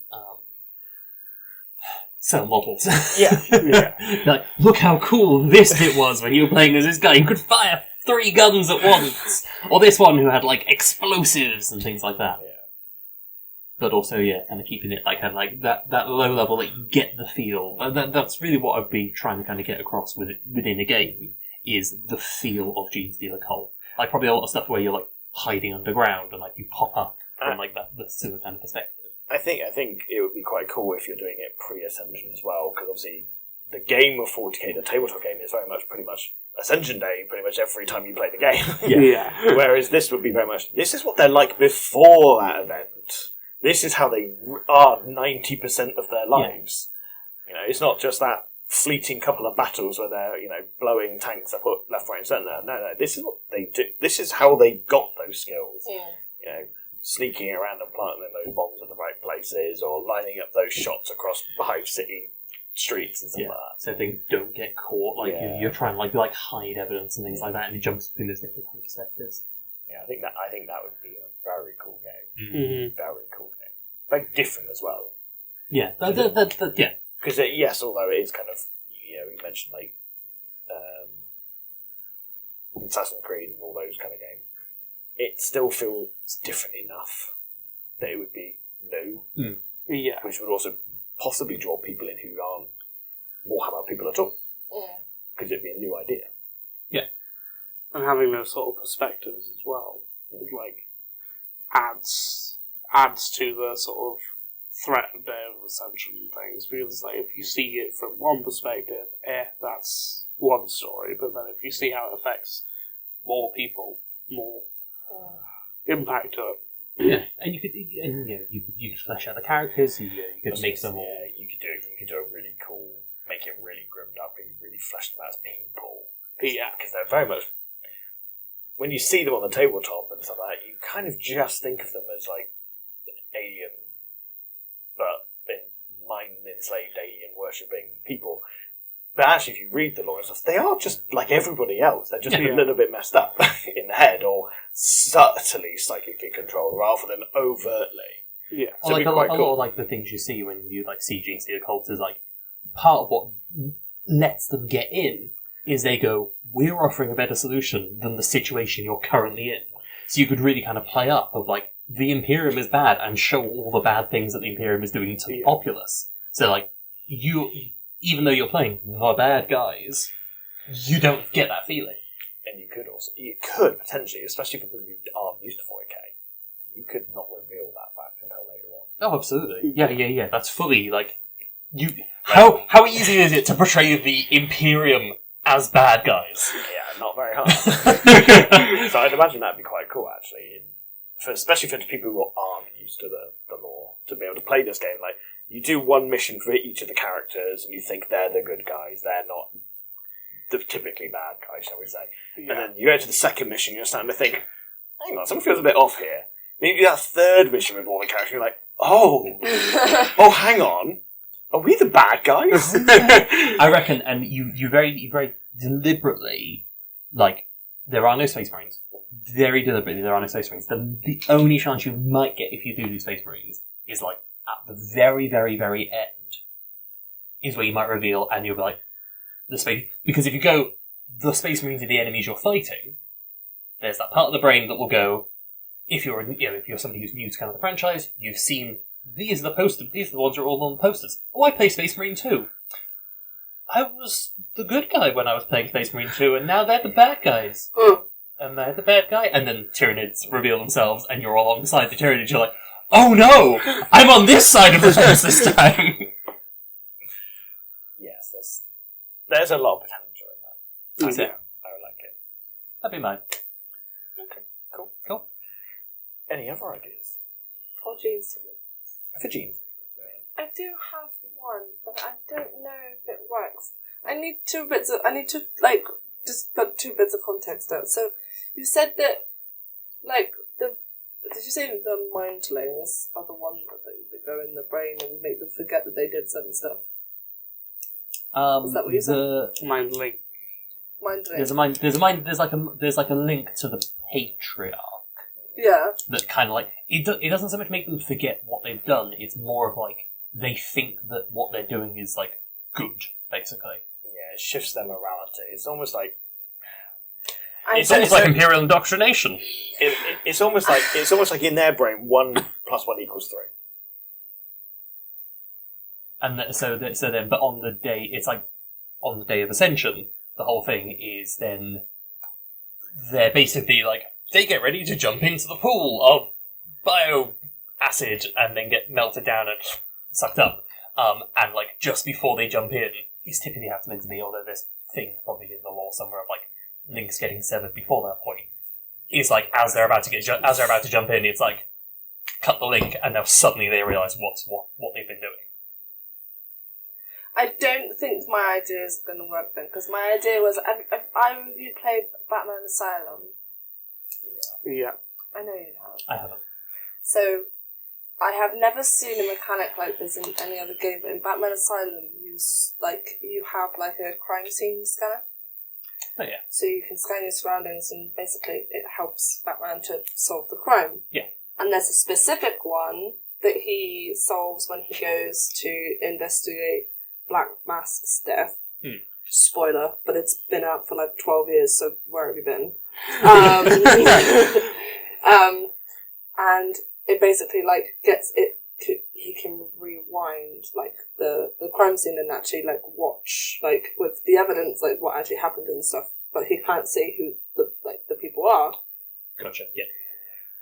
sell models. Yeah. Yeah. Look how cool this bit was when you were playing as this guy who could fire 3 guns at once, or this one who had explosives and things like that. Yeah. But also, kind of keeping it that low level that you get the feel. That's really what I'd be trying to kind of get across within a game, is the feel of Genestealer Cult. Probably a lot of stuff where you're hiding underground and you pop up from the sewer kind of perspective. I think it would be quite cool if you're doing it pre-Ascension as well, because obviously the game of 40k, the tabletop game, is very much pretty much Ascension Day pretty much every time you play the game. Yeah. Whereas this would be very much, this is what they're like before that event. This is how they are 90% of their lives. It's not just that fleeting couple of battles where they're, blowing tanks up left, right, and centre. No, this is what they do. This is how they got those skills. Yeah. Sneaking around and planting those bombs at the right places, or lining up those shots across Hive City streets and stuff like that. So things don't get caught. Like you're trying to hide evidence and things like that, and it jumps between those different perspectives. Yeah, I think that would be a very cool game. Mm-hmm. Very cool game. Very different as well. Yeah, yeah. Because yes, although it is kind of we mentioned Assassin's Creed and all those kind of games, it still feels different enough that it would be new. Yeah. Which would also possibly draw people in who aren't Warhammer people at all. Because it'd be a new idea. Yeah. And having those sort of perspectives as well, adds to the sort of threat of ascension and things, because if you see it from one perspective, that's one story, but then if you see how it affects more people, more impact to it. Yeah, and you could flesh out the characters. You could make them all. Yeah, you could do a really cool, make it really grimdark, really flesh them out as people. Yeah, because they're very much. When you see them on the tabletop and stuff like that, you kind of just think of them as alien, but mind enslaved alien worshipping people. But actually, if you read the lore and stuff, they are just like everybody else. They're just a little bit messed up in the head, or subtly psychically controlled, rather than overtly. Yeah. So a lot of the things you see when you see Genestealer Cults is part of what lets them get in is they go, we're offering a better solution than the situation you're currently in. So you could really kind of play up of the Imperium is bad and show all the bad things that the Imperium is doing to the populace. So you. Even though you're playing the bad guys, you don't get that feeling. And you could potentially, especially for people who aren't used to 40k, you could not reveal that fact until later on. Oh, absolutely. Yeah. That's fully, How easy is it to portray the Imperium as bad guys? Yeah, not very hard. So I'd imagine that'd be quite cool, actually, especially for people who aren't used to the lore, to be able to play this game. You do one mission for each of the characters, and you think they're the good guys. They're not the typically bad guys, shall we say. Yeah. And then you go to the second mission, you're starting to think, hang on, something feels a bit off here. Maybe that third mission with all the characters, you're like, oh, hang on. Are we the bad guys? I reckon, and you very deliberately, there are no Space Marines. Very deliberately, there are no Space Marines. The only chance you might get if you do Space Marines is, at the very, very, very end is where you might reveal, and you'll be the space. Because if you go, the Space Marines are the enemies you're fighting, there's that part of the brain that will go, if you're somebody who's new to kind of the franchise, you've seen, these are the posters, these are the ones who are all on the posters. Oh, I play Space Marine 2. I was the good guy when I was playing Space Marine 2, and now they're the bad guys. And they're the bad guy. And then Tyranids reveal themselves, and you're alongside the Tyranids, you're oh no! I'm on this side of the fence this time! Yes, there's a lot of potential in that. Yeah. I would like it. That'd be mine. Okay, cool. Any other ideas? For Genestealer. For Genestealer. I do have one, but I don't know if it works. I need to just put 2 bits of context out. So, you said that, did you say the mindlings are the ones that go in the brain and make them forget that they did certain stuff? Is that what you said? Mindling. Mindling. There's a link to the patriarch. Yeah. That kind of it doesn't so much make them forget what they've done. It's more of they think that what they're doing is good, basically. Yeah, it shifts their morality. It's almost it's almost like imperial indoctrination. It's almost like in their brain 1 + 1 = 3. And but on the day, it's on the day of Ascension, the whole thing is then they're basically they get ready to jump into the pool of bio acid and then get melted down and sucked up. And just before they jump in, it's typically have to meant to be, although this thing probably in the lore somewhere of links getting severed before that point. It's as they're about to jump in, it's cut the link, and now suddenly they realise what they've been doing. I don't think my idea is going to work then, because my idea was, I you played Batman Asylum. Yeah. I know you have. I haven't. So, I have never seen a mechanic like this in any other game, but in Batman Asylum, you have like a crime scene scanner. Oh yeah. So you can scan your surroundings, and basically it helps Batman to solve the crime. Yeah. And there's a specific one that he solves when he goes to investigate Black Mask's death. Spoiler, but it's been out for like 12 years, so where have you been? And it basically like gets it. He can rewind like the crime scene and actually like watch like with the evidence like what actually happened and stuff, but he can't see who the people are. Gotcha. Yeah.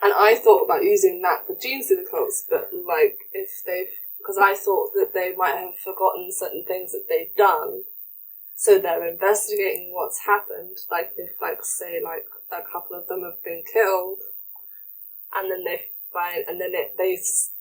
And I thought about using that for Genestealer Cults, but like because I thought that they might have forgotten certain things that they've done, so they're investigating what's happened. Like if say a couple of them have been killed, and then they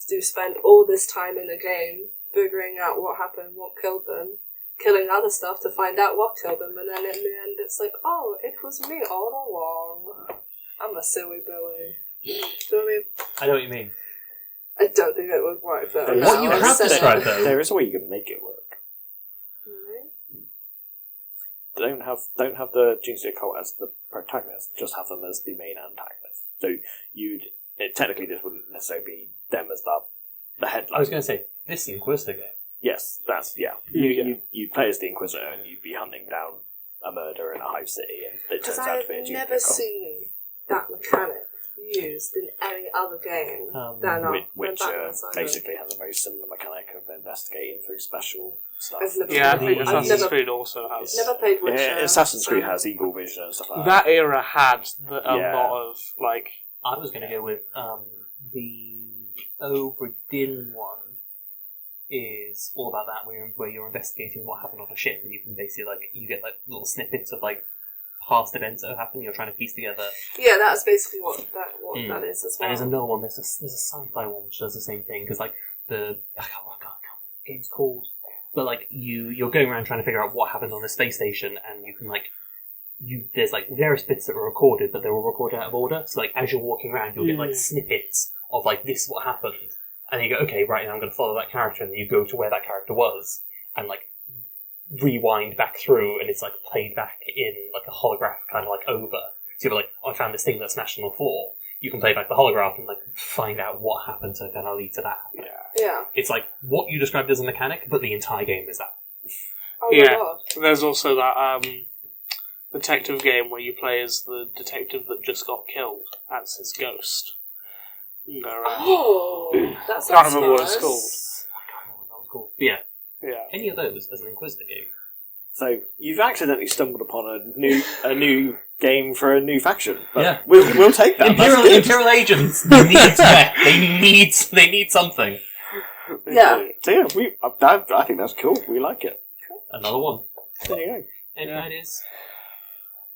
do spend all this time in the game figuring out what happened, what killed them, killing other stuff to find out what killed them, and then in the end it's like, oh, it was me all along. I'm a silly Billy. Do you know what I mean? I know what you mean. I don't think it would work though. What you have described though, There is a way you can make it work. Really? Don't have the Genestealer Cult as the protagonist. Just have them as the main antagonist. So technically this wouldn't necessarily be them as the headline. I was going to say, this is the Inquisitor game. Yes, that's You play as the Inquisitor and you'd be hunting down a murder in a hive city, and it turns Because out I've to be a Genestealer never Cult. seen that mechanic used in any other game than Witcher Batman Asylum. basically has a very similar mechanic of investigating through special stuff. I've never Yeah, I played think I've Assassin's never, Creed also has. never played Witcher. Assassin's Creed so- has Eagle Vision and stuff like That era had a Yeah. lot of like. I was going to go with the Obra Dinn one is all about that, where you're investigating what happened on a ship, and you can basically you get little snippets of past events that have happened. You're trying to piece together. Yeah, that's basically what that is as well. And there's another one. There's a sci-fi one which does the same thing, because I can't remember what the game's called, but you're going around trying to figure out what happened on the space station, and you can there's various bits that were recorded, but they were recorded out of order. So as you're walking around, you'll get snippets of this is what happened, and you go, okay, right, now I'm going to follow that character, and then you go to where that character was, and rewind back through, and it's played back in a holograph kind of over. So you're oh, I found this thing that smashed on the floor. You can play back the holograph and find out what happened to kind of lead to that. Yeah. It's what you described as a mechanic, but the entire game is that. Oh my Yeah. god. There's also that detective game where you play as the detective that just got killed as his ghost. You go around. Oh, that sounds Can't remember what it's nice. called. I can't remember what that was called. But yeah, Yeah. any of those as an Inquisitor game. So you've accidentally stumbled upon a new game for a new faction. But Yeah. we'll take that. Imperial agents. They need tech. They need something. Yeah. So yeah, I think that's cool. We like it. Another one. There you go. Any ideas?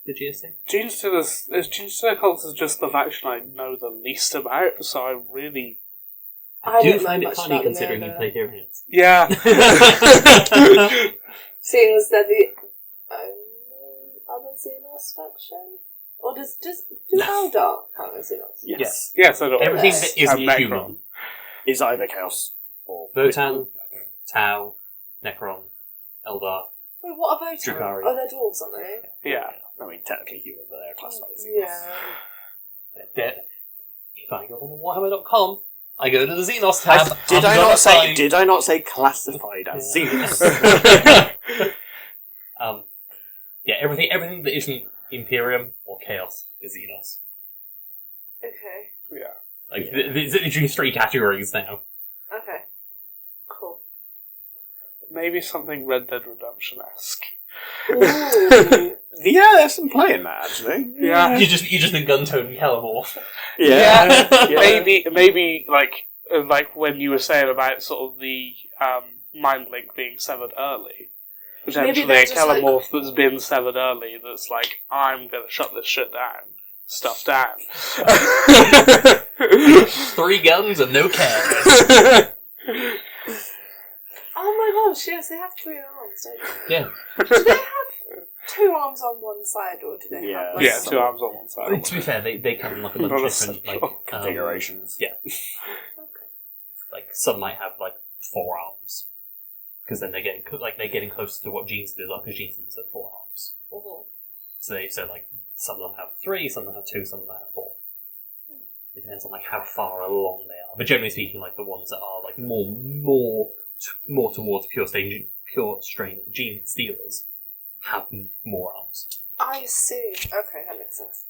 The GSC? Genestealer Cults is just the faction I know the least about, so I really... I do don't know find it much funny about considering them you either. play Tyranids. Yeah. Seeing as they're the other Xenos faction? Or do Eldar count as Xenos? Yes. Yes, I don't Everything Yes. that isn't And Necron. human. Is either Chaos or Votan, Tau, Necron, Eldar. Wait, what are those? Drukhari. Oh, they're dwarves, aren't they? Yeah. I mean, technically human, but they're classified as Yeah. If I go on Warhammer.com, I go to the Xenos tab. Did I not say classified as Xenos? Yeah, everything that isn't Imperium or Chaos is Xenos. Okay. Yeah. There's literally 3 categories now. Okay. Cool. Maybe something Red Dead Redemption-esque. Ooh. Yeah, there's some play in that actually. Yeah. You just been gun-toning Hellamorph. Yeah. Maybe like when you were saying about sort of the mind link being severed early. Potentially they're a just Kellamorph that's been severed early that's I'm gonna shut this shit down. Stuff down. 3 guns and no cares. Oh my gosh, yes, they have 3 arms, don't they? Yeah. Do they have 2 arms on one side, or do they have like Yeah, 2 arms on one side. To be fair, they come in like a bunch of different configurations. Yeah. Like some might have like 4 arms, because then they're getting closer to what Genestealers are, because Genestealers have 4 arms. Mhm. So like some of them have 3, some of them have 2, some of them have 4. It depends on like how far along they are. But generally speaking, like the ones that are like more towards pure strain Genestealers have more arms. I see. Okay, that makes sense.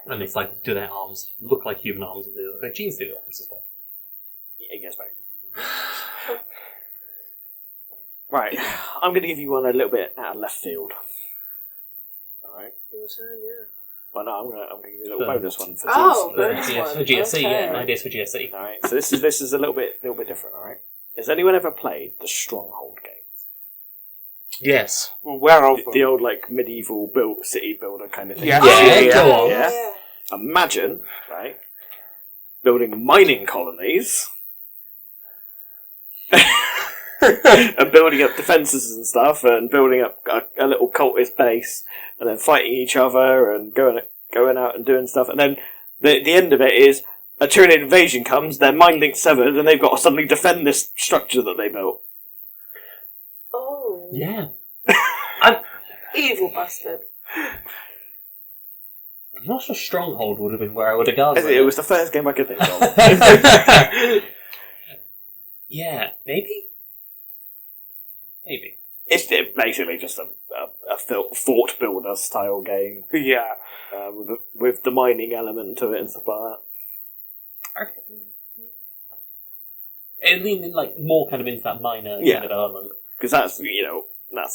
And it's like, do their arms look like human arms, or do they look like Genestealer arms as well? It gets back. Right, I'm going to give you one a little bit out of left field. Alright? Your turn, yeah. Well, no, I'm going to give you a little bonus one for bonus Yeah, one. for GSC, Okay. yeah, ideas for GSC. Alright, so this is a little bit different, alright? Has anyone ever played the Stronghold games? Yes. Well, where of them? The old, like, medieval city builder kind of thing. Yeah. Go on. Yeah. Imagine, right, building mining colonies and building up defences and stuff, and building up a little cultist base, and then fighting each other and going out and doing stuff, and then the end of it is a Tyranid invasion comes, their mind link's severed, and they've got to suddenly defend this structure that they built. Oh. Yeah. Evil bastard. I'm not sure Stronghold would have been where I would have gone. It was the first game I could think of. Yeah, maybe? Maybe. It's basically just a fort builder style game. Yeah. With the mining element to it and stuff like that. It leaned like more kind of into that minor kind of element. Because that's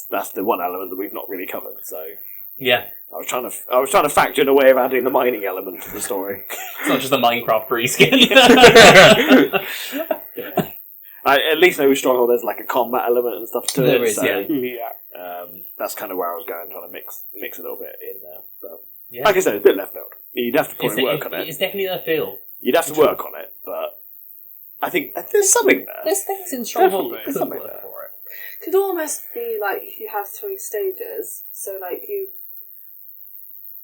that's the one element that we've not really covered. So yeah, I was trying to factor in a way of adding the mining element to the story. It's not just a Minecraft reskin. At least know with Stronghold there's like a combat element and stuff to There it. is, so, Yeah. that's kind of where I was going, trying to mix a little bit in there. But Yeah. like I said, it's a bit left field. You'd have to probably work on it. It's definitely their feel. You'd have to work on it, but I think there's something there. There's things in Stronghold that Definitely, could something work there. for it. Could almost be like you have 3 stages. So like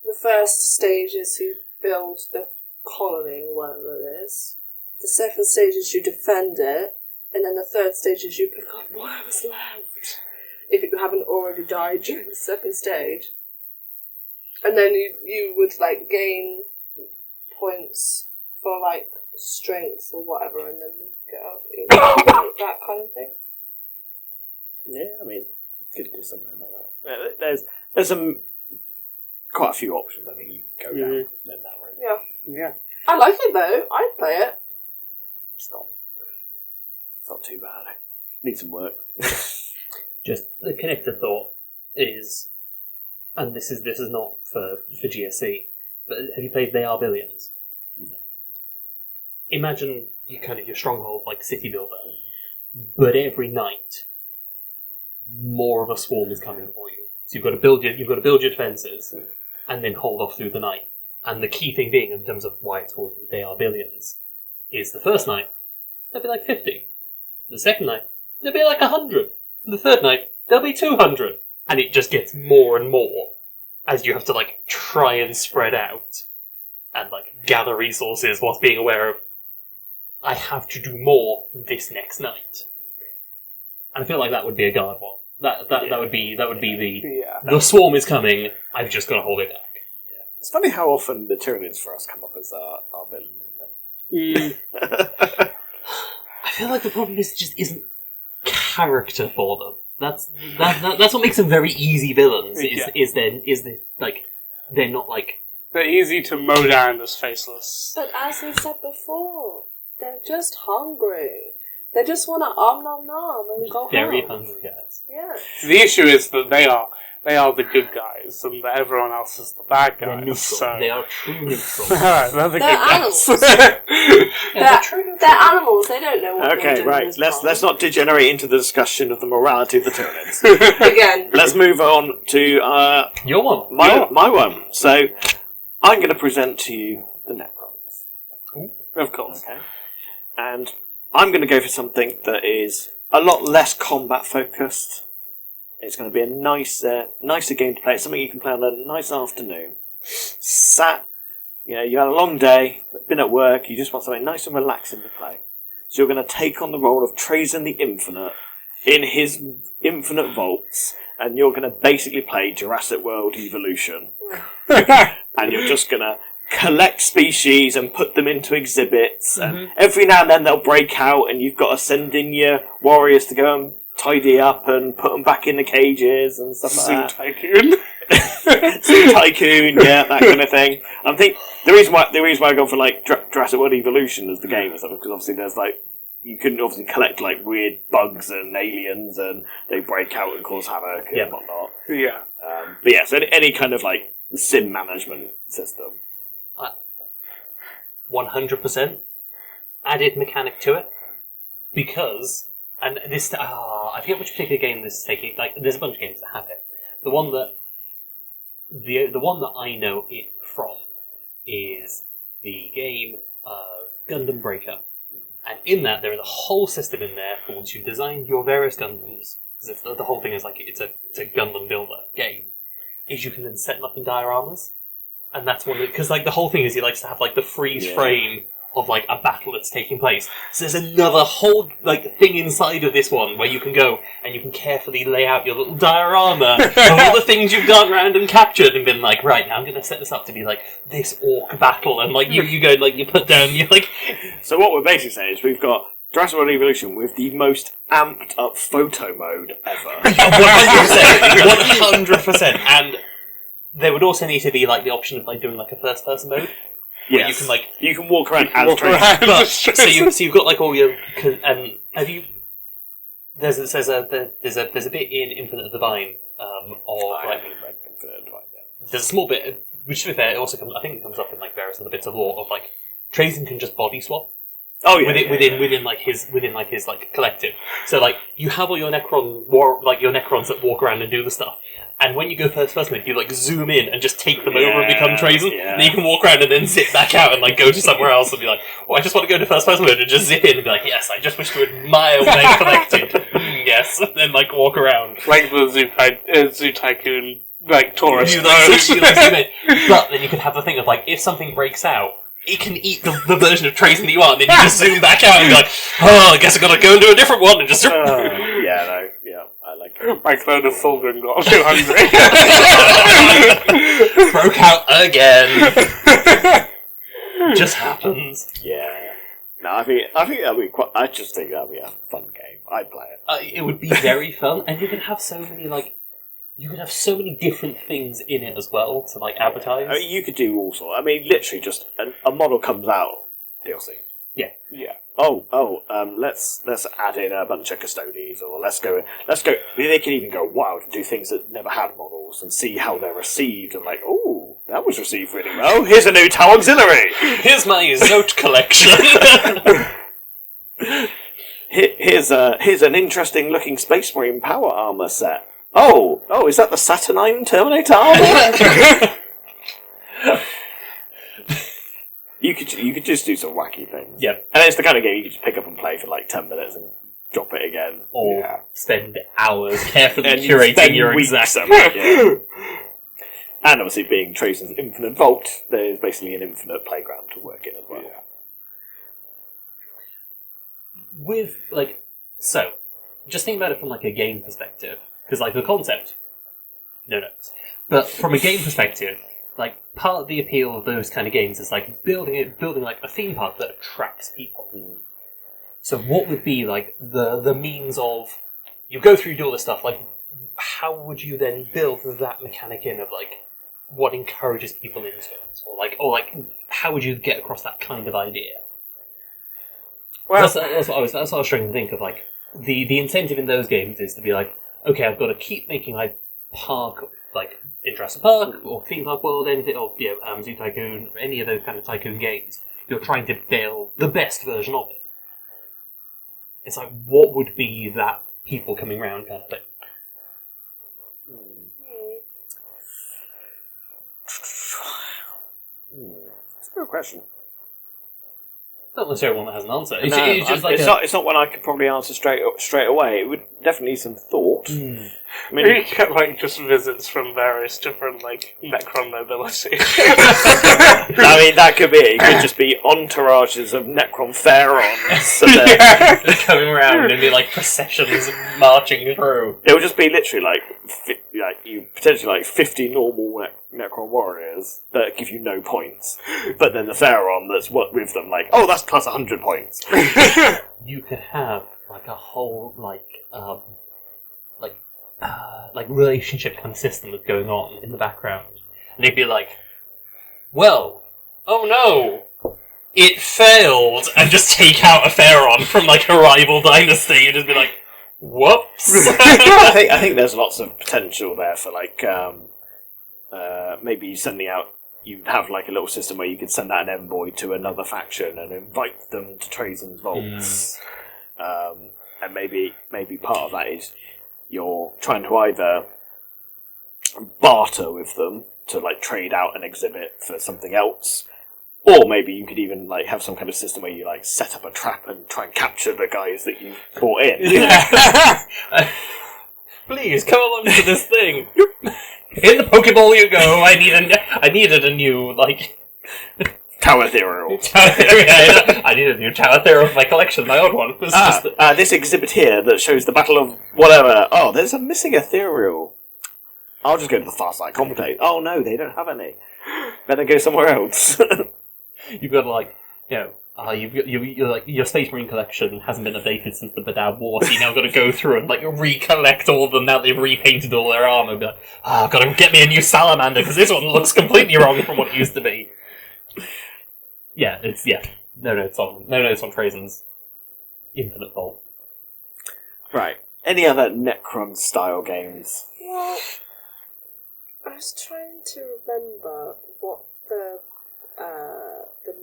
the first stage is you build the colony or whatever it is. The second stage is you defend it, and then the third stage is you pick up whatever's left. If you haven't already died during the second stage. And then you would like gain points for like strength or whatever, and then get up that kind of thing. Yeah, I mean, could do something like that. Yeah, there's some quite a few options. I think you can go down that route. Yeah. I like it though. I'd play it. It's not too bad. Need some work. Just the connector thought is, and this is not for GSC, but have you played They Are Billions? No. Imagine your stronghold like city builder, but every night more of a swarm is coming for you. So you've got to build your defences and then hold off through the night. And the key thing being, in terms of why it's called They Are Billions, is the first night there'll be like 50. The second night there'll be like 100. The third night there'll be 200, and it just gets more and more as you have to like try and spread out and like gather resources whilst being aware of I have to do more this next night. And I feel like that would be a guard one. That would be the swarm is coming. I've just got to hold it back. Yeah. It's funny how often the Tyranids for us come up as our villains, isn't it? I feel like the problem is just isn't character for them. That's what makes them very easy villains. They're not like they're easy to mow down as faceless. But as we said before, they're just hungry. They just want to nom nom and go very home. hungry guys. Yeah. The issue is that they are the good guys, and that everyone else is the bad They're guys. neutral. So They are true neutral. Alright, they're the They're good guys. They're animals. They don't know what they're Okay, doing right. is Let's wrong. not degenerate into the discussion of the morality of the Tyranids. Again. Let's move on to Your one. my one. So I'm going to present to you the Necrons. Of course. Okay. And I'm going to go for something that is a lot less combat focused. It's going to be a nicer game to play. It's something you can play on a nice afternoon. Sat, you had a long day, been at work, you just want something nice and relaxing to play. So you're going to take on the role of Trazen the Infinite in his infinite vaults, and you're going to basically play Jurassic World Evolution. And you're just going to collect species and put them into exhibits, and every now and then they'll break out, and you've got to send in your warriors to go and tidy up and put them back in the cages and stuff like that. Tycoon. Zoo Tycoon, yeah, that kind of thing. I think the reason why I go for like Jurassic World Evolution as the game is because obviously there's like you can obviously collect like weird bugs and aliens and they break out and cause havoc and whatnot. Yeah. But yeah, so any kind of like sim management system. 100% added mechanic to it because, and this I forget which particular game this is taking. Like, there's a bunch of games that have it. The one that I know it from is the game Gundam Breaker, and in that there is a whole system in there for once you've designed your various Gundams, because the whole thing is like it's a Gundam builder game. Is you can then set them up in dioramas. And that's one because like the whole thing is he likes to have like the freeze frame of like a battle that's taking place. So there's another whole like thing inside of this one where you can go and you can carefully lay out your little diorama of all the things you've gone around and captured and been like, right, now I'm going to set this up to be like this orc battle, and like you go like you put down you like. So what we're basically saying is we've got Jurassic World Evolution with the most amped up photo mode ever. 100%, and there would also need to be like the option of like doing like a first person mode. Where Yes. you can walk around as Trazen. But, so you've got like all your have you? There's a bit in Infinite Divine there's a small bit which to be fair it also comes, I think it comes up in like various other bits of lore of like Trazen can just body swap. Oh yeah, within his like collective. So like you have all your your Necrons that walk around and do the stuff. And when you go first mode, you like zoom in and just take them over and become Trazen. Yeah. And then you can walk around and then zip back out and like go to somewhere else and be like, oh, I just want to go to first person mode and just zip in and be like, yes, I just wish to admire what I collected. Yes, and then like walk around. Like the Zoo Tycoon, like tourist. You, like, zoom in. But then you can have the thing of like, if something breaks out, it can eat the version of Trazen that you want, and then you just zoom back out and be like, oh, I guess I gotta go and do a different one, and just... I like it. My clone of Fulgrim got too hungry. Broke out again. Just happens. Yeah. No, I think that'd be quite... I just think that'd be a fun game. I'd play it. It would be very fun, and you can have so many, like... You could have so many different things in it as well to, like, advertise. I mean, you could do all sorts. I mean, literally just a model comes out, DLC. Yeah. Let's add in a bunch of custodies, or let's go. They can even go wild and do things that never had models and see how they're received. And like, oh, that was received really well. Here's a new Tau Auxiliary. Here's my Zote collection. Here's an interesting looking Space Marine power armor set. Oh, is that the Saturnine Terminator armor? You could just do some wacky things. Yep. And it's the kind of game you can just pick up and play for like 10 minutes and drop it again. Or spend hours carefully curating your exact... And obviously being Trazen's infinite vault, there's basically an infinite playground to work in as well. Yeah. With, like... So, just think about it from like a game perspective. Because, like, the concept, no notes. But from a game perspective, like, part of the appeal of those kind of games is, like, building like, a theme park that attracts people. So what would be, like, the means of... You go through, do all this stuff, like, how would you then build that mechanic in of, like, what encourages people into it? Or, how would you get across that kind of idea? Well, that's what I was trying to think of, like, the incentive in those games is to be like, okay, I've got to keep making my park, like, in Jurassic Park, or Theme Park World, anything, or, Zoo Tycoon, any of those kind of tycoon games. You're trying to build the best version of it. It's like, what would be that people coming round kind of thing? That's a good question. Not necessarily one that has an answer. It's, No, it's just like it's not one I could probably answer straight away. It would definitely need some thought. Hmm. I mean, You get like just visits from various different like Necron nobility. I mean, that could be it. It could just be entourages of Necron pharaohs. And then coming around and be like processions marching through. it would just be literally like you potentially like 50 normal Necron warriors that give you no points, but then the pharaoh that's with them like, oh, that's plus 100 points. You could have like a whole like relationship kind of system that's going on in the background, and they'd be like, well, oh no, it failed, and just take out a pharaoh from like a rival dynasty and just be like, whoops. I think there's lots of potential there for like maybe sending out. You have like a little system where you could send out an envoy to another faction and invite them to Trajan's vaults, and maybe part of that is you're trying to either barter with them to like trade out an exhibit for something else, or maybe you could even like have some kind of system where you like set up a trap and try and capture the guys that you brought in. Please come along to this thing. In the Pokeball you go. I needed a new like Tower Ethereal. I needed a new Tower Ethereal for my collection. My old one was just this exhibit here that shows the battle of whatever. Oh, there's a missing Ethereal. I'll just go to the Far Side Complicate. Oh no, they don't have any. Better go somewhere else. You've got like, you know, you're like your Space Marine collection hasn't been updated since the Badab War, so you now got to go through and like recollect all of them now they've repainted all their armor. And be like, I've got to get me a new Salamander because this one looks completely wrong from what it used to be. Yeah, it's no notes on Trajan's Infinite Vault. Right. Any other Necron style games? Well, I was trying to remember what the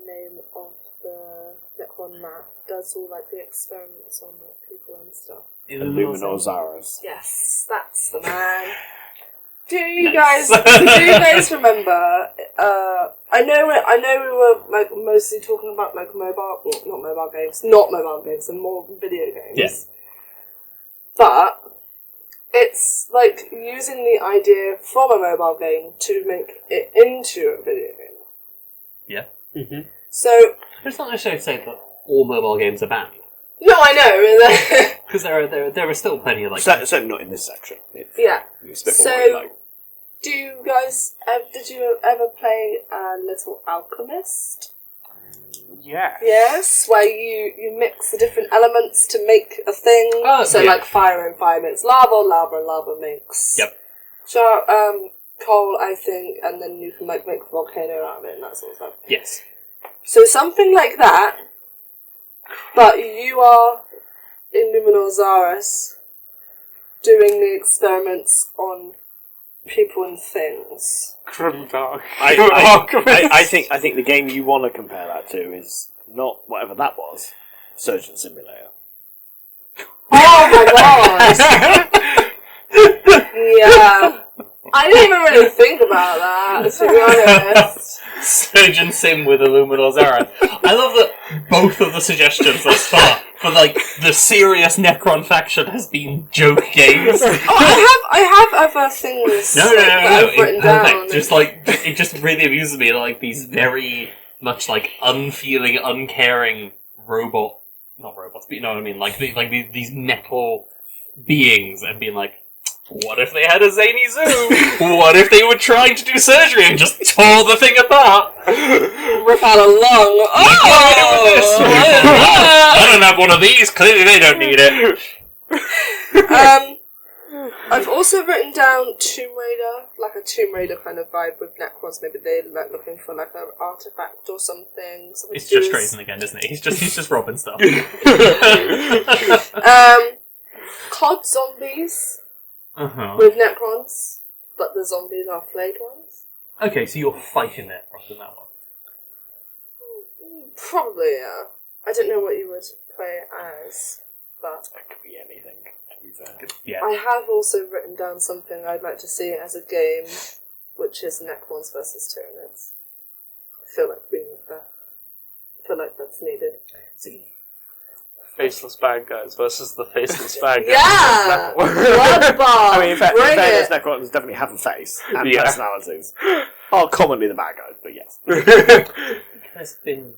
name of the Necron map does all like the experiments on like people and stuff. Illuminor Zaras. Yes, that's the man. Do you guys remember? I know we were like mostly talking about like not mobile games, and more video games. Yes. But it's like using the idea from a mobile game to make it into a video game. Yeah. Mm-hmm. So it's not necessarily to say that all mobile games are banned. no, I know. Because there are still plenty of like. So not in this section. Yeah. It's a bit more So, like, do you guys did you ever play Little Alchemist? Yeah. Yes, where you mix the different elements to make a thing. So yeah. like fire and fire makes lava, lava and lava makes coal, I think, and then you can like make a volcano out of it and that sort of stuff. Yes. So something like that, but you are Illuminor Zaras doing the experiments on people and things. Grimdark. I think the game you want to compare that to is not whatever that was. Surgeon Simulator. Oh my god! Yeah. I didn't even really think about that, to be honest. Surgeon Sim with Illuminor Zara. I love that both of the suggestions thus far for like the serious Necron faction has been joke games. Oh, I have other things. No. I've written down. Just like it just really amuses me, like these very much like unfeeling, uncaring not robots, but you know what I mean, like these metal beings, and being like, what if they had a zany zoo? What if they were trying to do surgery and just tore the thing apart? Rip out a lung. Oh! I don't have one of these. Clearly they don't need it. I've also written down Tomb Raider, like a Tomb Raider kind of vibe with Necrons. Maybe they're like looking for like an artifact or something. It's just Drazen again, isn't it? He's just robbing stuff. COD zombies. Uh-huh. With Necrons, but the zombies are flayed ones. Okay, so you're fighting Necrons in that one. Probably, yeah. I don't know what you would play as, but That could be anything, to be fair. Yeah. I have also written down something I'd like to see as a game, which is Necrons versus Tyranids. I feel like we need that. feel like that's needed. See, Faceless bad guys versus the faceless bad guys. Yeah! Bloodbath! Bloodbath! I mean, in Bring fairness, it! Necrons definitely have a face and Yeah. personalities. Are commonly the bad guys, but yes. there's been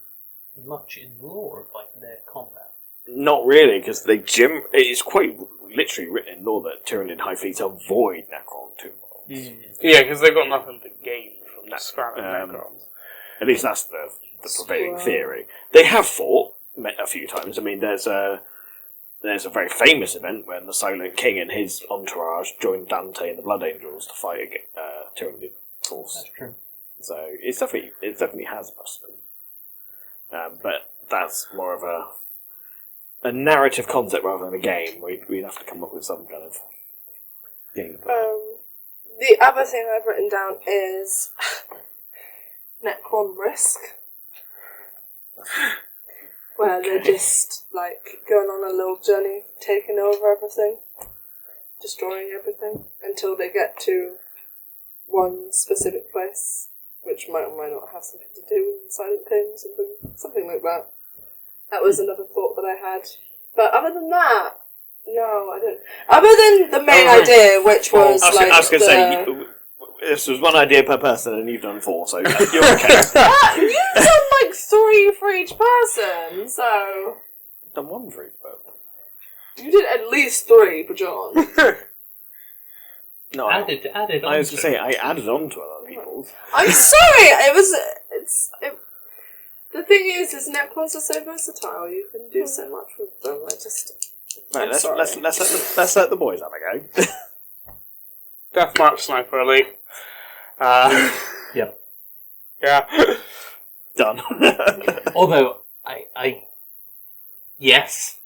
much in lore of like their combat. Not really, because it's quite literally written in lore that Tyranid High Fleets avoid Necron too well. Yeah, because they've got nothing to gain from No. scrapping Necrons. At least that's the prevailing Wow. theory. They have fought a few times. I mean, there's a very famous event when the Silent King and his entourage joined Dante and the Blood Angels to fight against Tyranid force. That's true. So it definitely has precedent. But that's more of a narrative concept rather than a game. We'd have to come up with some kind of game. The other thing I've written down is Necron Risk. Where they're just, like, going on a little journey, taking over everything, destroying everything, until they get to one specific place, which might or might not have something to do with the Silent King, something like that. That was another thought that I had. But other than that, no, I don't. Other than the main idea, which was, I was going to say, this was one idea per person, and you've done 4, so you're okay. You've done like 3 for each person, so Done 1 for each person. you did at least 3 for John. No, Added I was on going to to say I added on to other people's. I'm sorry. The thing is Necrons are so versatile. You can do so much with them. Right, I'm sorry. let's let the boys have a go. Deathmatch Sniper Elite. Yep. Yeah. Done. Although, I yes,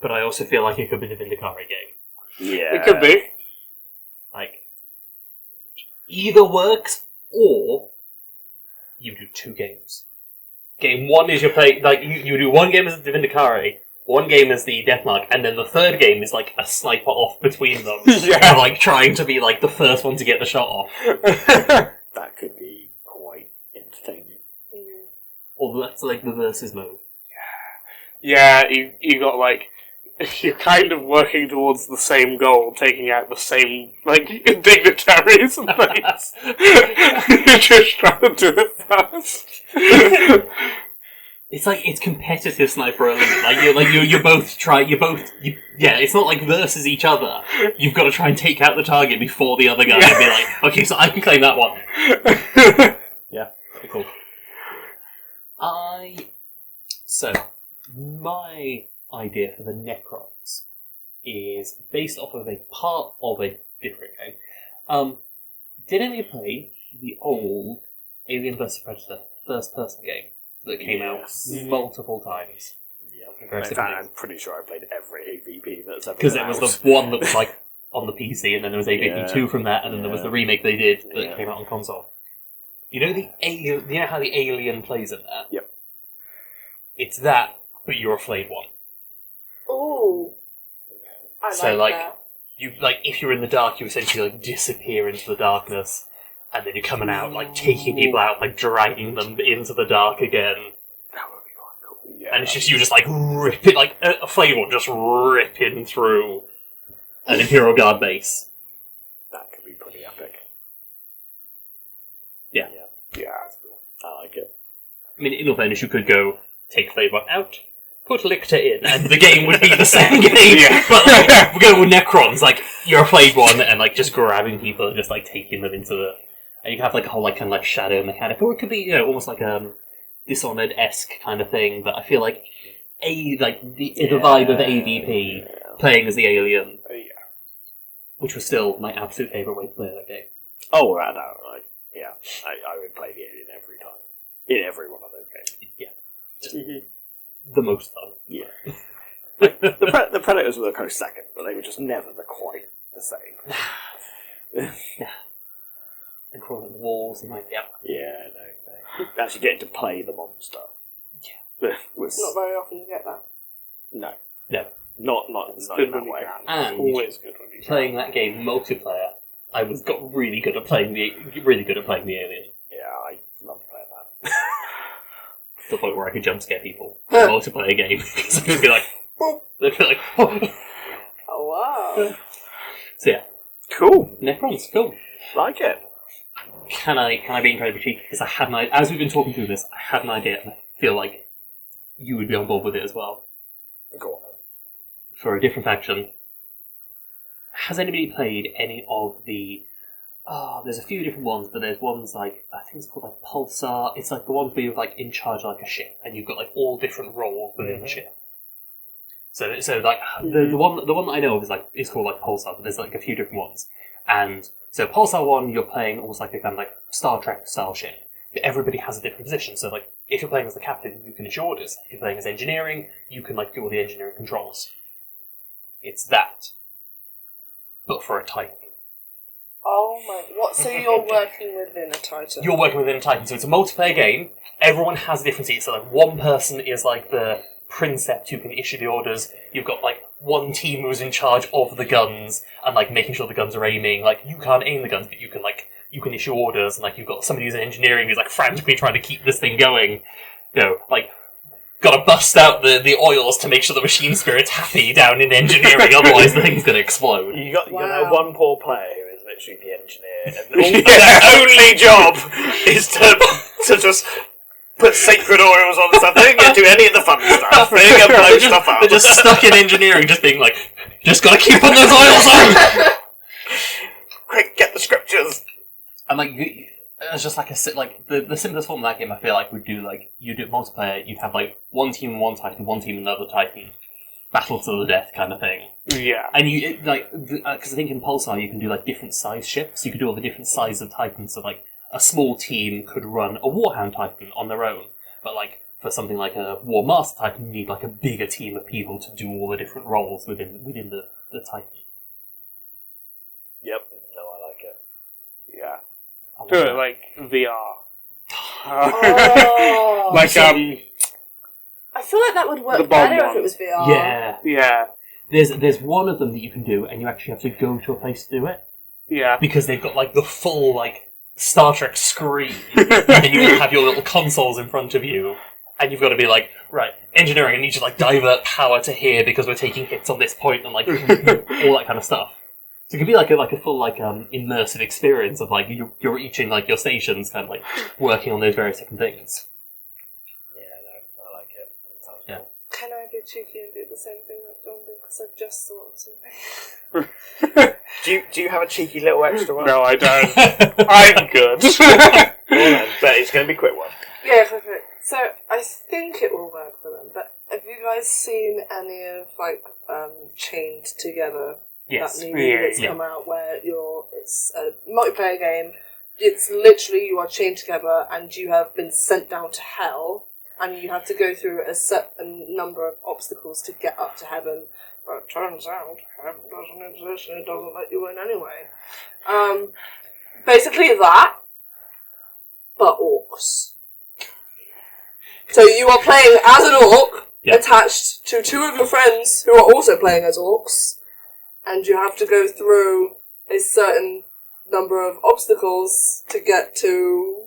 but I also feel like it could be the Vindicari game. Yeah, It could be. Like, either works, or you do 2 games. Game 1 is your play, like, you do 1 game as the Vindicari, 1 game as the Deathmark, and then the 3rd game is like a sniper off between them. Yeah. And, like, trying to be like the first one to get the shot off. that could be quite entertaining. Or that's like the versus mode. Yeah, you got like, you're kind of working towards the same goal, taking out the same, like, dignitaries and things. You're just trying to do it fast. It's like, it's competitive Sniper Elite. Yeah, it's not like versus each other. You've got to try and take out the target before the other guy and be like, okay, so I can claim that one. Yeah, pretty cool. So, my idea for the Necrons is based off of a part of a different game. Did any of you play the old Alien vs Predator first-person game that came out multiple times? Yeah, in fact, I'm pretty sure I played every AVP that's ever Because been it was out. the one that was like on the PC, and then there was AVP 2 from that, and then there was Yeah. the remake they did that Yeah. came out on console. You know you know how the alien plays in that? Yep. It's that, but you're a flayed one. Ooh. I So, like like, that. You like if you're in the dark, you essentially like disappear into the darkness, and then you're coming out like taking people out, like dragging them into the dark again. That would be quite cool. Yeah, And it's just you just like ripping like a flayed one just ripping through an Imperial Guard base. that could be pretty epic. Yeah. Yeah, that's cool. I like it. I mean, in all fairness, you could go take flayed one out, put Lictor in, and the game would be the same game. Yeah. But like, we're going with Necrons. Like you're a flayed one, and like just grabbing people and just like taking them into the. And you can have like a whole like kind of like shadow mechanic, or it could be almost like Dishonored-esque kind of thing. But I feel like the vibe of AVP playing as the alien, which was still my absolute favourite way to play that game. Oh, I know. Like, yeah, I would play the alien every time in every one of those games. Yeah, the most fun. Yeah. The Predators were the close second, but they were just never quite the same. And crawling at the walls and like Yeah, no. Actually getting to play the monster. Yeah. Was Not very often you get that. no. No. Not good in when that you way. can. And Always good when you can. playing that game multiplayer, I got really good at playing the alien. Yeah, I love playing that. to the point where I could jump scare people in a multiplayer game. So it'd be like, boop. They'd be like, oh. Oh wow. So yeah, Cool. Necrons, cool. Like it. Can I be incredibly cheeky? Because I had as we've been talking through this, I had an idea, and I feel like you would be on board with it as well. Go on. For a different faction. Has anybody played any of the... there's a few different ones, but there's ones like, I think it's called like Pulsar. It's like the ones where you're like in charge of like a ship, and you've got like all different roles within the ship. So like the one that I know of is called like Pulsar, but there's like a few different ones. And so Pulsar 1, you're playing almost like a kind of like Star Trek style ship. But everybody has a different position. So like if you're playing as the captain, you can issue orders. If you're playing as engineering, you can like do all the engineering controls. It's that, but for a Titan. Oh my! What? So you're working within a Titan? You're working within a Titan, so it's a multiplayer game. Everyone has a different seat. So like one person is like the Princeps who can issue the orders. You've got like one team who's in charge of the guns and like making sure the guns are aiming. Like you can't aim the guns, but you can issue orders. And like you've got somebody who's in engineering who's like frantically trying to keep this thing going. You know, like got to bust out the oils to make sure the machine spirit's happy down in engineering. Otherwise, the thing's going to explode. You got one poor player who is literally the engineer, and their only job is to just put sacred oils on something and do any of the fun stuff. They can blow stuff up. They're just stuck in engineering, just being like, just got to keep putting those oils on. Quick, get the scriptures. And like, it's just like the simplest form of that game. I feel like would do like you do it multiplayer. You'd have like one team and one Titan, one team and another Titan, battle to the death kind of thing. Yeah. And you because I think in Pulsar you can do like different size ships. You could do all the different sizes of Titans. So like a small team could run a Warhound Titan on their own, but like for something like a War Master Titan, you need like a bigger team of people to do all the different roles within the Titan. Yep. No, I like it. Yeah. Do it like VR. Oh. Like I feel like that would The work bomb better if one. it was VR. Yeah. There's one of them that you can do, and you actually have to go to a place to do it. Yeah. Because they've got like the full like Star Trek screen, and then you have your little consoles in front of you, and you've got to be like, right, engineering, I need to like divert power to here because we're taking hits on this point, and like all that kind of stuff. So it could be like a full like immersive experience of like you're reaching like your stations, kind of like working on those various different things. Yeah, no, I like it. Yeah. Can I be cheeky and do the same thing that John did? Because I just thought of something. Do you have a cheeky little extra one? No, I don't. I'm good. Well, then, but it's going to be a quick one. Yeah, perfect. So I think it will work for them. But have you guys seen any of like Chained Together? Yes. That new movie that's Yeah. come out where it's a multiplayer game. It's literally you are chained together and you have been sent down to hell and you have to go through a certain number of obstacles to get up to heaven. But it turns out heaven doesn't exist and it doesn't let you in anyway. Basically that, but orcs. So you are playing as an orc, Yeah. attached to two of your friends who are also playing as orcs. And you have to go through a certain number of obstacles to get to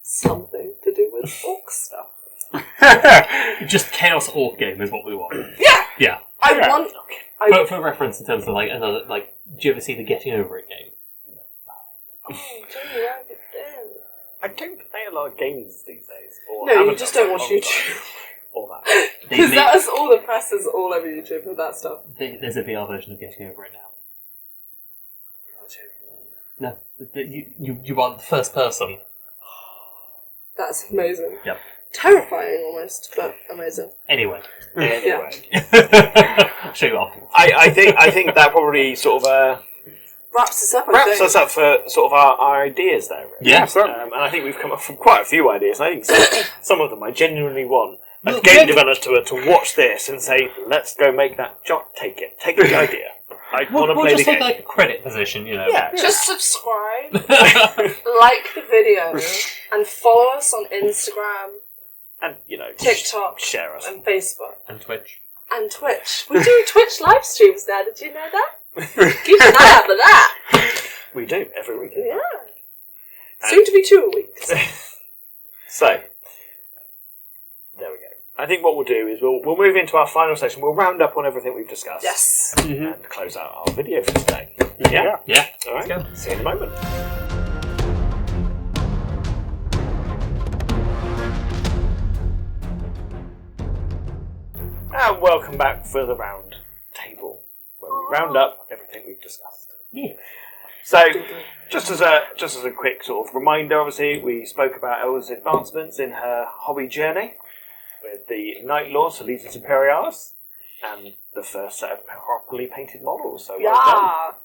something to do with orc stuff. Just Chaos Orc game is what we want. Yeah! Yeah. I For reference in terms of like another like, do you ever see the Getting Over It game? Oh, Jamie, write it down. I don't play a lot of games these days. Or No, you haven't just done don't for a watch long time. YouTube. Or that. Because that is all the press is all over YouTube with that stuff. There's a VR version of Getting Over It now. No, you are the first person. That's amazing. Yep. Terrifying almost, but amazing. Anyway, Anyway. I'll show you afterwards. I think that probably sort of Wraps us up, I wraps think. us up for sort of our ideas there. Really. Yeah. And I think we've come up with quite a few ideas, and I think some of them I genuinely want a Well, game maybe- developer to watch this and say, let's go make that job. Take the idea. I want to We'll play the just take game. like a credit position, you know. Yeah. Just subscribe, like the video, and follow us on Instagram, And, TikTok, share us. and Facebook. And Twitch. And Twitch. We do Twitch live streams now, did you know that? Keep an eye out for that. We do, every week. Yeah. Soon to be 2 a week. So, I think what we'll do is we'll move into our final session. We'll round up on everything we've discussed. Yes. And close out our video for today. Yeah. All right. Let's go. See you in a moment. And welcome back for the round table, where we round up everything we've discussed. Yeah. So, just as a quick sort of reminder, obviously, we spoke about Elle's advancements in her hobby journey with the Night Lords Legions Imperialis and the first set of properly painted models. So well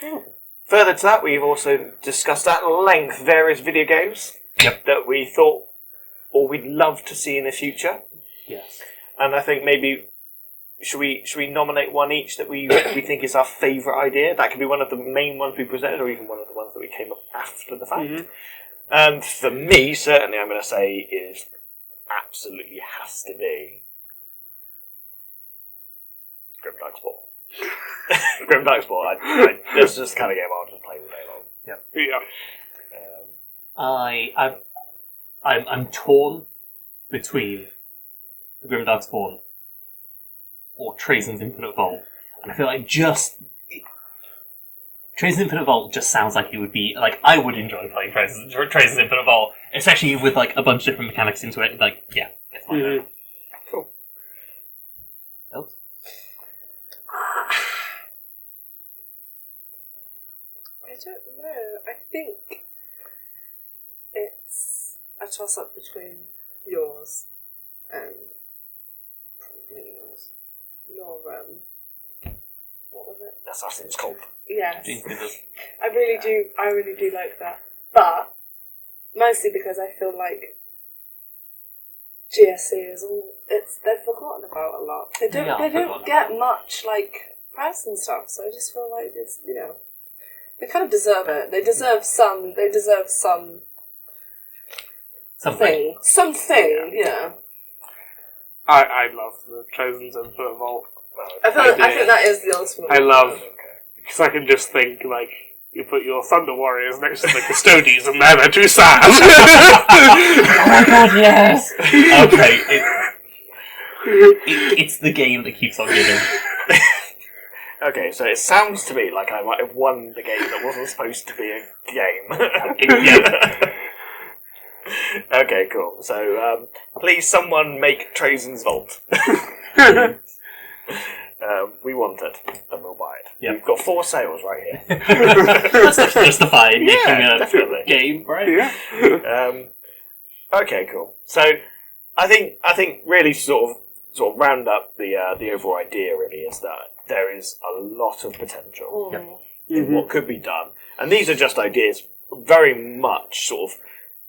done. Further to that, we've also discussed at length various video games that we thought or we'd love to see in the future. Yes. And I think maybe should we nominate one each that we think is our favourite idea? That could be one of the main ones we presented, or even one of the ones that we came up after the fact. And for me, certainly, I'm going to say is absolutely has to be Grimdark Sport. Grimdark Sport. That's just the kind of game I'll just play all day long. I'm torn between Grimdark Spawn or Trazen's Infinite Vault, and I feel like Trazen's Infinite Vault just sounds like it would be like I would enjoy playing Trazen's Infinite Vault, especially with like a bunch of different mechanics into it. Like, yeah, it's fine. Cool. Else? I don't know. I think it's a toss-up between yours and probably yours. Your, what was it? Assassin's Cult. Yes. Jesus. I really do like that. But, mostly because I feel like GSC is all, they're forgotten about a lot. They don't get much, like, press and stuff, so I just feel like it's, they kind of deserve it. They deserve something, I love the Trazen's Infinite Vault. I think that is the ultimate. I love, because I can just think, like, you put your Thunder Warriors next to the Custodies and they're too sad. Oh my god, yes! Okay, it's the game that keeps on giving. Okay, so it sounds to me like I might have won the game that wasn't supposed to be a game. Okay, cool. So, please someone make Trazen's Vault. We want it, and we'll buy it. Yep. We've got 4 sales right here. That's justifying making a definitely. game, right? Yeah. Okay, cool. So, I think really sort of round up the overall idea really is that there is a lot of potential in what could be done, and these are just ideas, very much sort of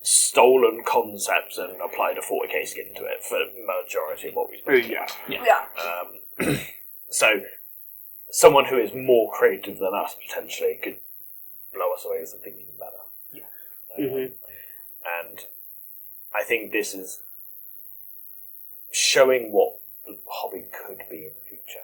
stolen concepts and applied a 40k skin to it for the majority of what we've spoken about. So, someone who is more creative than us potentially could blow us away with something even better. And I think this is showing what the hobby could be in the future.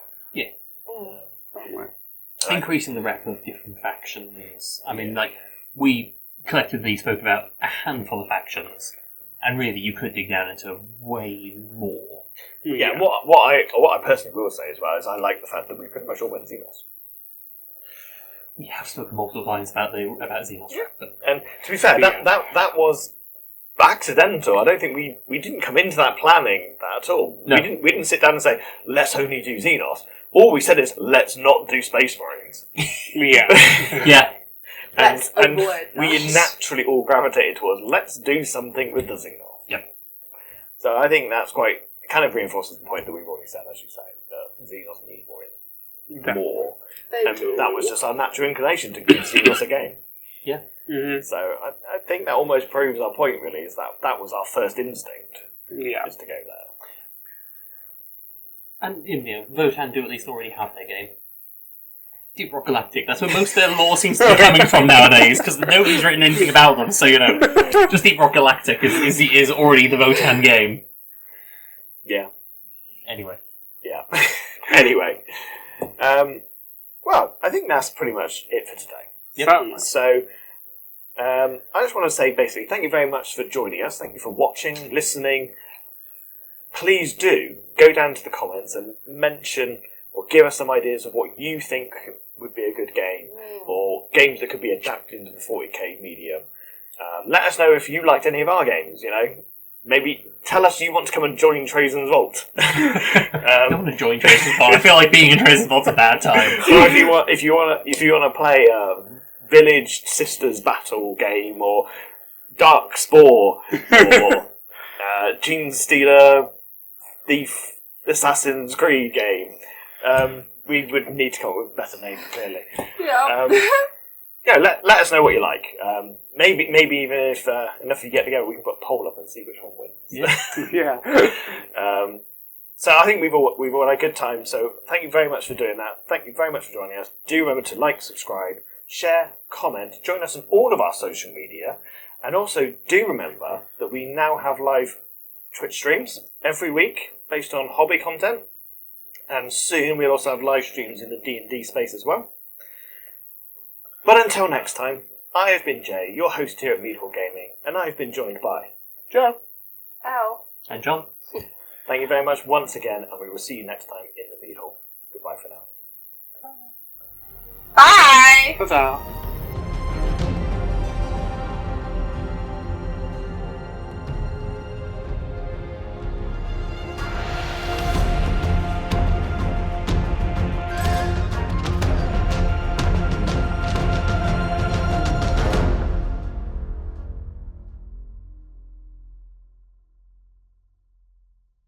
Increasing the rep of different factions. I mean, like, we collectively spoke about a handful of factions, and really you could dig down into way more. What I personally will say as well is I like the fact that we pretty much all went Xenos. We have spoken multiple times about Xenos. And to be fair, that was accidental. I don't think we didn't come into that planning that at all. No. We didn't sit down and say, let's only do Xenos. All we said is, let's not do Space Marines. Yeah. Let's and avoid we that. naturally all gravitated towards, let's do something with the Xenos. Yep. So I think that's kind of reinforces the point that we've already said, as you say, that Xenos need more. And that was just our natural inclination to give Xenos a game. Yeah. So I think that almost proves our point, really, is that was our first instinct, is to go there. And, Votan do at least already have their game. Deep Rock Galactic, that's where most of their lore seems to be coming from nowadays, because nobody's written anything about them, so, just Deep Rock Galactic is already the Votan game. Yeah. Anyway. Yeah. Anyway. Well, I think that's pretty much it for today. Yep. So, I just want to say, basically, thank you very much for joining us. Thank you for watching, listening, please do go down to the comments and mention or give us some ideas of what you think would be a good game, or games that could be adapted into the 40k medium. Let us know if you liked any of our games, Maybe tell us you want to come and join Trazen's Vault. I don't want to join Trazen's Vault. I feel like being in Trazen's Vault's a bad time. Or if you want to play a Village Sisters Battle game, or Dark Spore, or Genestealer Thief Assassin's Creed game, we would need to come up with a better names, clearly. Yeah. Let us know what you like. Maybe even if enough of you get together, we can put a poll up and see which one wins. Yeah. So I think we've all had a good time. So thank you very much for doing that. Thank you very much for joining us. Do remember to like, subscribe, share, comment, join us on all of our social media, and also do remember that we now have live Twitch streams every week based on hobby content, and soon we'll also have live streams in the D&D space as well. But until next time, I have been Jay, your host here at Mead Gaming, and I have been joined by Joe. Ow. And John. Thank you very much once again, and we will see you next time in the Mead Hall. Goodbye for now. Bye! Ta-ta.